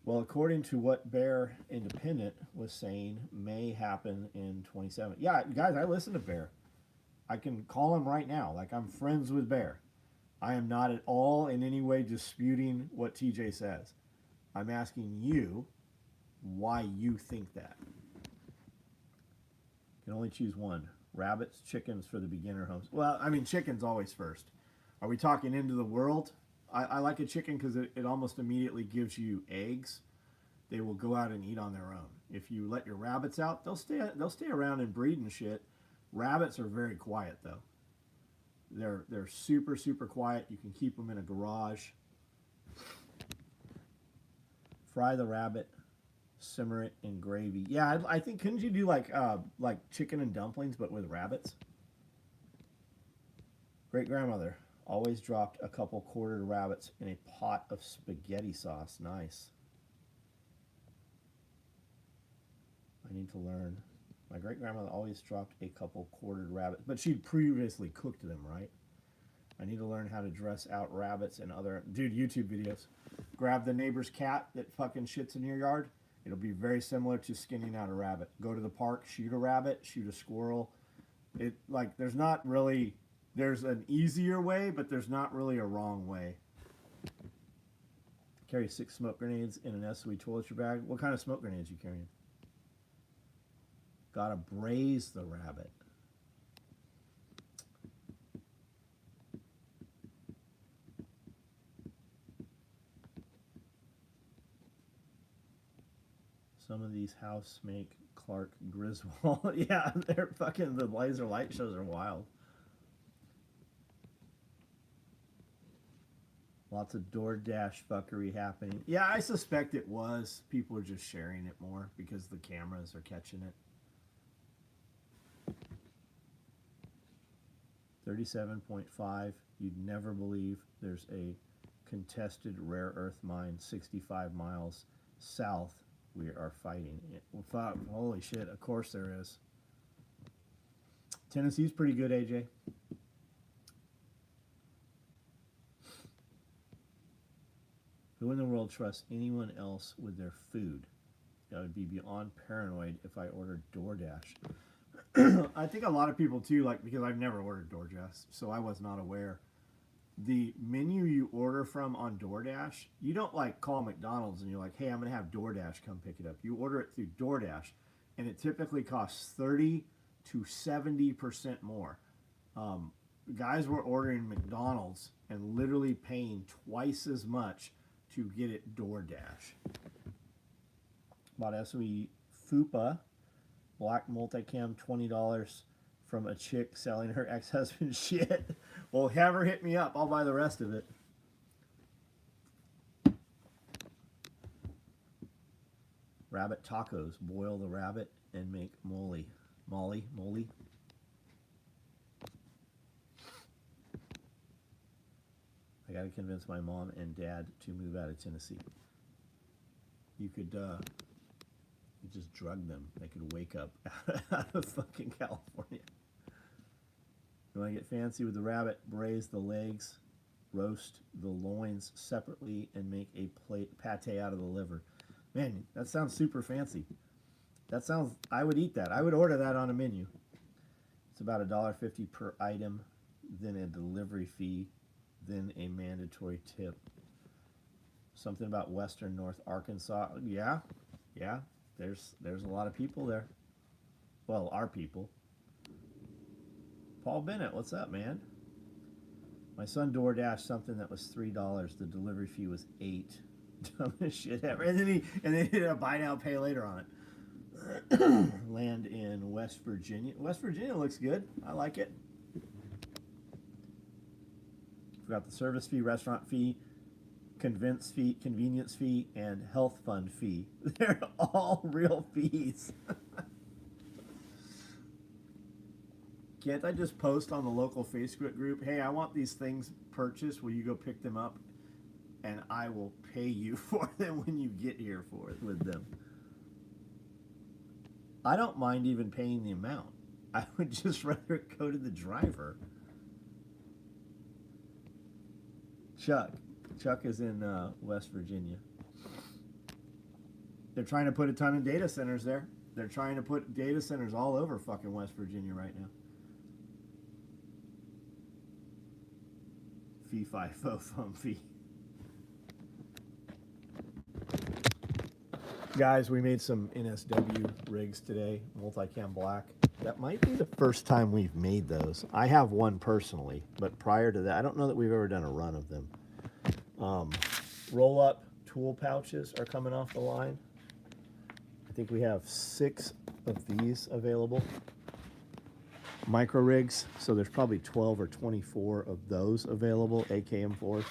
Well, according to what Bear Independent was saying, may happen in 27. Yeah, guys, I listen to Bear. I can call him right now. Like, I'm friends with Bear. I am not at all in any way disputing what TJ says. I'm asking you why you think that. You can only choose one. Rabbits, chickens for the beginner homes. Well, I mean, chickens always first. Are we talking into the world? I like a chicken because it almost immediately gives you eggs. They will go out and eat on their own. If you let your rabbits out, they'll stay around and breed and shit. Rabbits are very quiet though. They're super super quiet. You can keep them in a garage. Fry the rabbit, simmer it in gravy. Yeah, I think couldn't you do like chicken and dumplings but with rabbits? Great grandmother always dropped a couple quartered rabbits in a pot of spaghetti sauce. Nice. I need to learn. My great grandmother always dropped a couple quartered rabbits, but she'd previously cooked them, right? I need to learn how to dress out rabbits and other YouTube videos. Grab the neighbor's cat that fucking shits in your yard. It'll be very similar to skinning out a rabbit. Go to the park, shoot a rabbit, shoot a squirrel. There's an easier way, but there's not really a wrong way. Carry 6 smoke grenades in an SOE toiletry bag. What kind of smoke grenades you carrying? Gotta braise the rabbit. Some of these house make Clark Griswold. Yeah, they're fucking, the laser light shows are wild. Lots of DoorDash fuckery happening. Yeah, I suspect it was. People are just sharing it more because the cameras are catching it. 37.5. You'd never believe there's a contested rare earth mine 65 miles south. We are fighting it. Holy shit, of course there is. Tennessee's pretty good, AJ. Who in the world trusts anyone else with their food? I would be beyond paranoid if I ordered DoorDash. I think a lot of people too, like, because I've never ordered DoorDash, so I was not aware. The menu you order from on DoorDash, you don't like call McDonald's and you're like, hey, I'm going to have DoorDash come pick it up. You order it through DoorDash, and it typically costs 30 to 70% more. Guys were ordering McDonald's and literally paying twice as much to get it DoorDash. Bought SOE Fupa black multicam, $20 from a chick selling her ex-husband shit. Well, have her hit me up. I'll buy the rest of it. Rabbit tacos. Boil the rabbit and make moly. Moly. I got to convince my mom and dad to move out of Tennessee. You could just drug them. They could wake up out of fucking California. You want to get fancy with the rabbit? Braise the legs, roast the loins separately, and make a pate out of the liver. Man, that sounds super fancy. I would eat that. I would order that on a menu. It's about $1.50 per item, then a delivery fee, then a mandatory tip. Something about western North Arkansas. Yeah. There's a lot of people there. Well, our people. Paul Bennett, what's up, man? My son DoorDashed something that was $3. The delivery fee was $8. Dumbest shit ever. And then he did a buy now, pay later on it. Land in West Virginia. West Virginia looks good. I like it. Forgot the service fee, restaurant fee, convenience fee, and health fund fee. They're all real fees. Can't I just post on the local Facebook group, hey, I want these things purchased, will you go pick them up? And I will pay you for them when you get here with them. I don't mind even paying the amount. I would just rather go to the driver. Chuck is in West Virginia. They're trying to put a ton of data centers there. They're trying to put data centers all over fucking West Virginia right now. Fee, fi, fo, fum, fee. Guys, we made some NSW rigs today, multicam black. That might be the first time we've made those. I have one personally, but prior to that, I don't know that we've ever done a run of them. Roll-up tool pouches are coming off the line. I think we have 6 of these available. Micro rigs, so there's probably 12 or 24 of those available, AKM4s.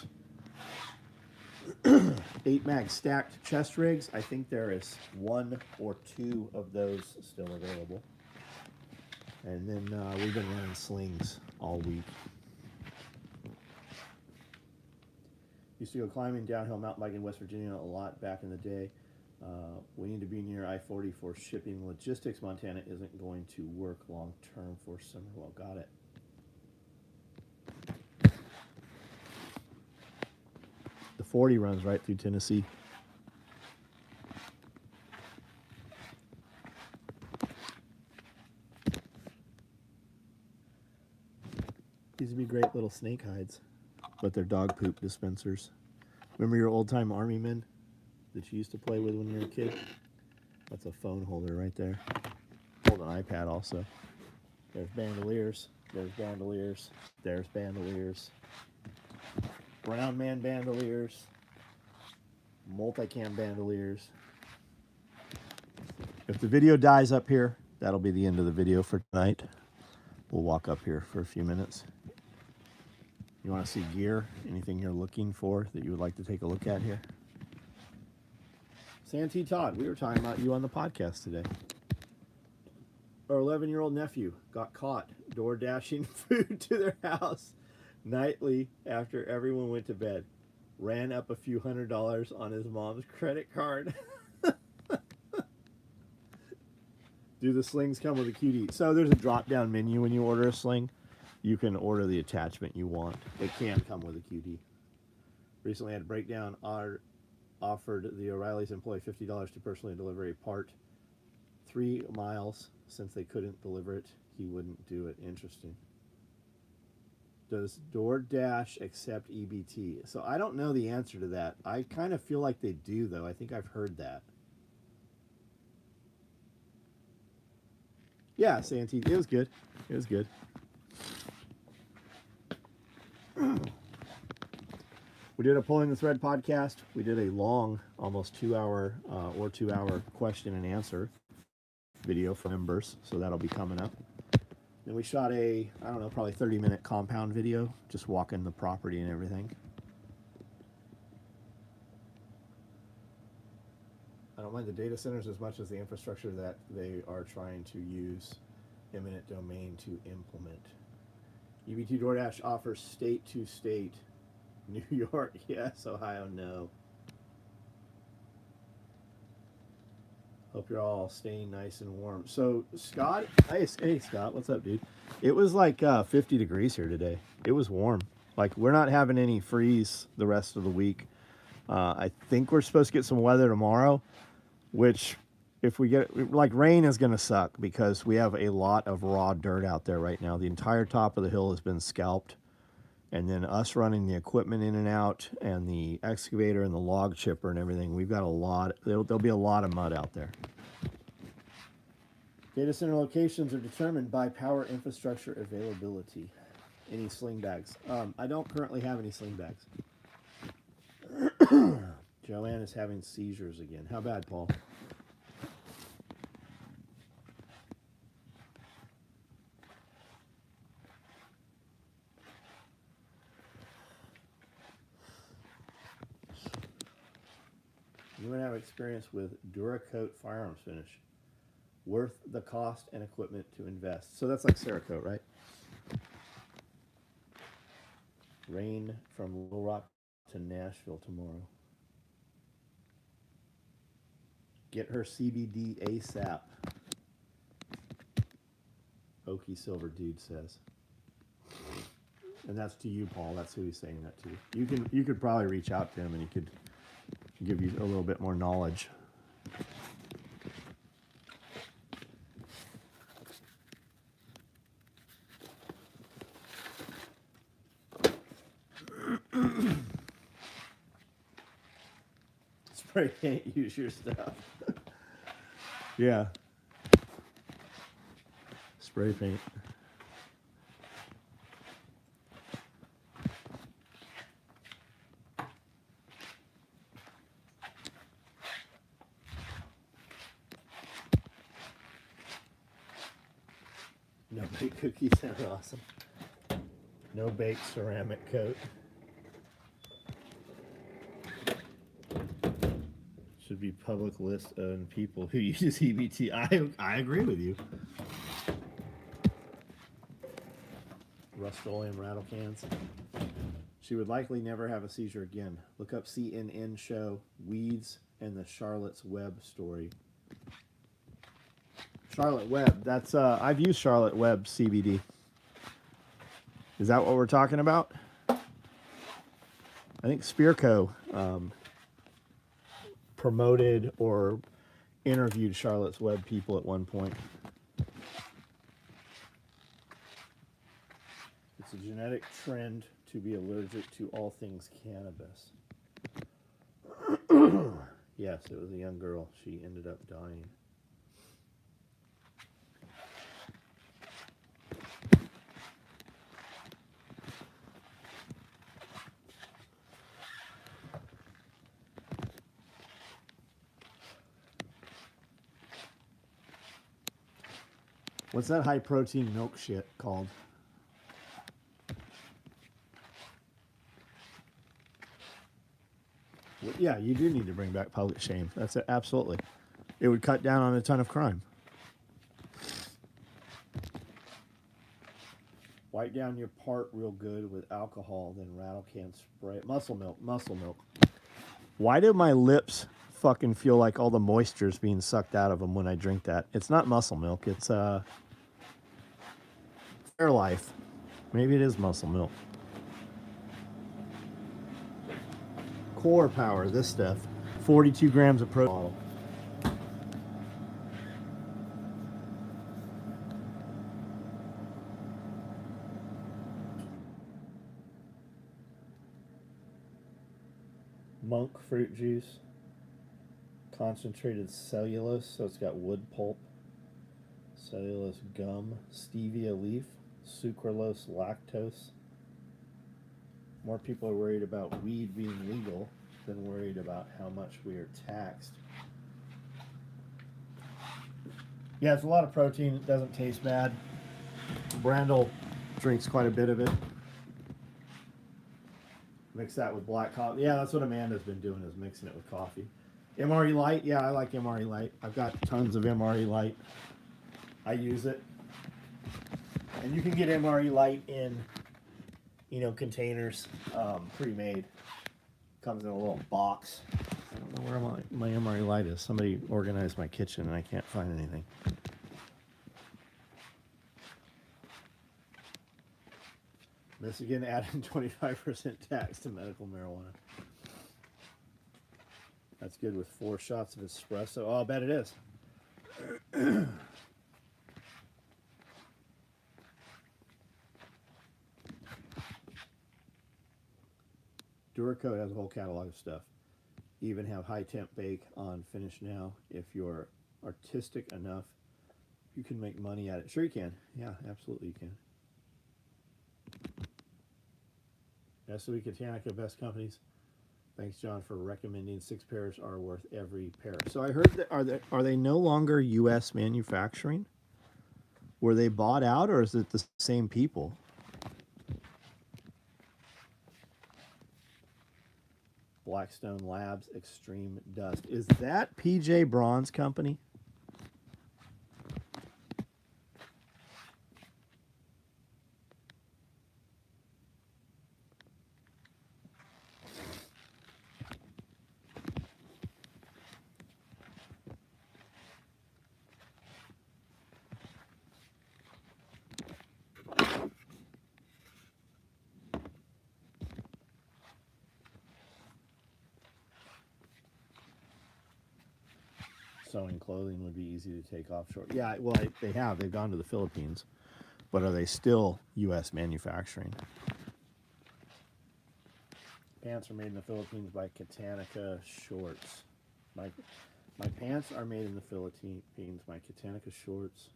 8 mag stacked chest rigs. I think there is 1 or 2 of those still available. And then we've been running slings all week. Used to go climbing downhill mountain biking in West Virginia a lot back in the day. We need to be near I-40 for shipping logistics. Montana isn't going to work long term for summer. Well, got it. The 40 runs right through Tennessee. These would be great little snake hides, but they're dog poop dispensers. Remember your old-time army men that you used to play with when you were a kid? That's a phone holder right there. Hold an iPad also. There's bandoliers. There's bandoliers. There's bandoliers. Brown man bandoliers. Multicam bandoliers. If the video dies up here, that'll be the end of the video for tonight. We'll walk up here for a few minutes. You want to see gear? Anything you're looking for that you would like to take a look at here? Santee Todd, we were talking about you on the podcast today. Our 11-year-old nephew got caught door dashing food to their house nightly after everyone went to bed. Ran up a few $100s on his mom's credit card. Do the slings come with a QD? So there's a drop-down menu when you order a sling. You can order the attachment you want. It can come with a QD. Recently had a breakdown. Offered the O'Reilly's employee $50 to personally deliver a part 3 miles. Since they couldn't deliver it, he wouldn't do it. Interesting. Does DoorDash accept EBT? So I don't know the answer to that. I kind of feel like they do, though. I think I've heard that. Yeah, Santee, it was good. It was good. We did a Pulling the Thread podcast. We did a long, almost 2-hour or 2-hour question and answer video for members, so that'll be coming up. Then we shot a, I don't know, probably 30-minute compound video, just walking the property and everything. I don't mind the data centers as much as the infrastructure that they are trying to use eminent domain to implement. EBT DoorDash offers state to state. New York, yes. Ohio, no. Hope you're all staying nice and warm. So, Scott, hey, Scott, what's up, dude? It was like 50 degrees here today. It was warm. Like, we're not having any freeze the rest of the week. I think we're supposed to get some weather tomorrow, which, if we get, like, rain is going to suck because we have a lot of raw dirt out there right now. The entire top of the hill has been scalped. And then us running the equipment in and out and the excavator and the log chipper and everything, we've got a lot, there'll be a lot of mud out there. Data center locations are determined by power infrastructure availability. Any sling bags? I don't currently have any sling bags. Joanne is having seizures again. How bad, Paul? You would have experience with Duracoat firearms finish. Worth the cost and equipment to invest. So that's like Cerakote, right? Rain from Little Rock to Nashville tomorrow. Get her CBD ASAP. Okie Silver Dude says. And that's to you, Paul. That's who he's saying that to. You could probably reach out to him and he could give you a little bit more knowledge. spray paint, use your stuff. Yeah. Spray paint. No bake cookies are awesome. No bake ceramic coat. Should be public list on people who use EBT. I agree with you. Rust-Oleum rattle cans. She would likely never have a seizure again. Look up CNN show Weeds and the Charlotte's Web story. Charlotte Web. That's I've used Charlotte Web CBD. Is that what we're talking about? I think Spearco promoted or interviewed Charlotte's Web people at one point. It's a genetic trend to be allergic to all things cannabis. Yes, it was a young girl. She ended up dying. What's that high protein milk shit called? Well, yeah, you do need to bring back public shame. That's it, absolutely. It would cut down on a ton of crime. Wipe down your part real good with alcohol, then rattle can spray. Muscle milk, muscle milk. Why do my lips fucking feel like all the moisture's being sucked out of them when I drink that? It's not muscle milk. It's Fairlife. Maybe it is muscle milk. Core Power, this stuff. 42 grams of protein. Monk fruit juice. Concentrated cellulose, so it's got wood pulp. Cellulose gum. Stevia leaf. Sucralose lactose. More people are worried about weed being legal than worried about how much we are taxed. Yeah, it's a lot of protein. It doesn't taste bad. Brandel drinks quite a bit of it. Mix that with black coffee. Yeah, that's what Amanda's been doing, is mixing it with coffee. MRE Light. Yeah, I like MRE Light. I've got tons of MRE Light. I use it. And you can get MRE Light in, containers, pre-made. Comes in a little box. I don't know where my MRE Light is. Somebody organized my kitchen and I can't find anything. Michigan adding 25% tax to medical marijuana. That's good with 4 shots of espresso. Oh, I bet it is. Duracoat has a whole catalog of stuff. Even have high temp bake on Finish Now. If you're artistic enough, you can make money at it. Sure you can. Yeah, absolutely you can. SOE Cadillac, best companies. Thanks, John, for recommending. 6 pairs are worth every pair. So I heard that are they no longer U.S. manufacturing? Were they bought out, or is it the same people? Blackstone Labs Extreme Dust. Is that PJ Braun's company? Sewing clothing would be easy to take offshore. Yeah, well, they have. They've gone to the Philippines. But are they still U.S. manufacturing? Pants are made in the Philippines by Cadillac Shorts. My pants are made in the Philippines. My Cadillac shorts.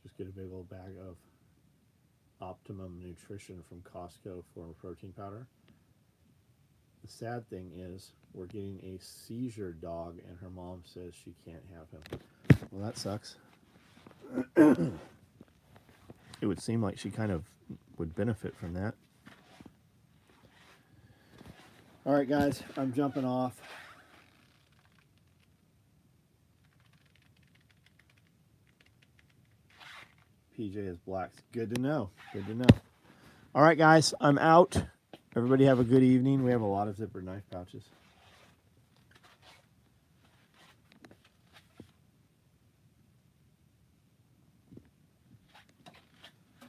Just get a big old bag of Optimum Nutrition from Costco for a protein powder. The sad thing is we're getting a seizure dog and her mom says she can't have him. Well, that sucks. It would seem like she kind of would benefit from that. All right, guys, I'm jumping off. PJ is black. Good to know. Good to know. All right, guys, I'm out. Everybody have a good evening. We have a lot of zipper knife pouches.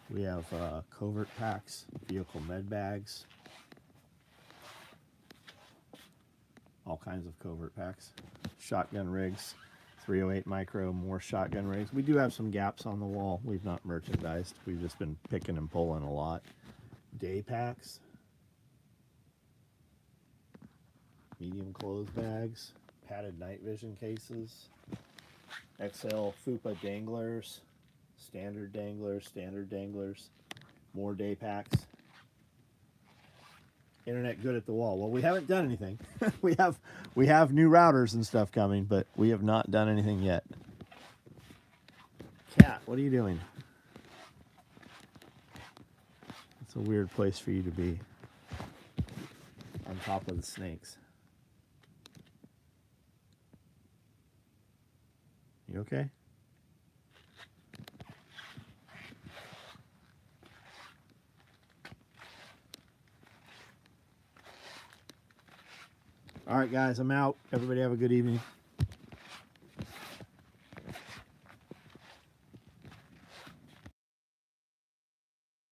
We have covert packs, vehicle med bags, all kinds of covert packs, shotgun rigs, 308 micro, more shotgun rigs. We do have some gaps on the wall. We've not merchandised. We've just been picking and pulling a lot. Day packs, medium clothes bags, padded night vision cases, XL FUPA danglers, standard danglers, more day packs. Internet good at the wall. Well, we haven't done anything. we have new routers and stuff coming, but we have not done anything yet. Cat, what are you doing? It's a weird place for you to be. On top of the snakes. You okay? All right, guys, I'm out. Everybody have a good evening.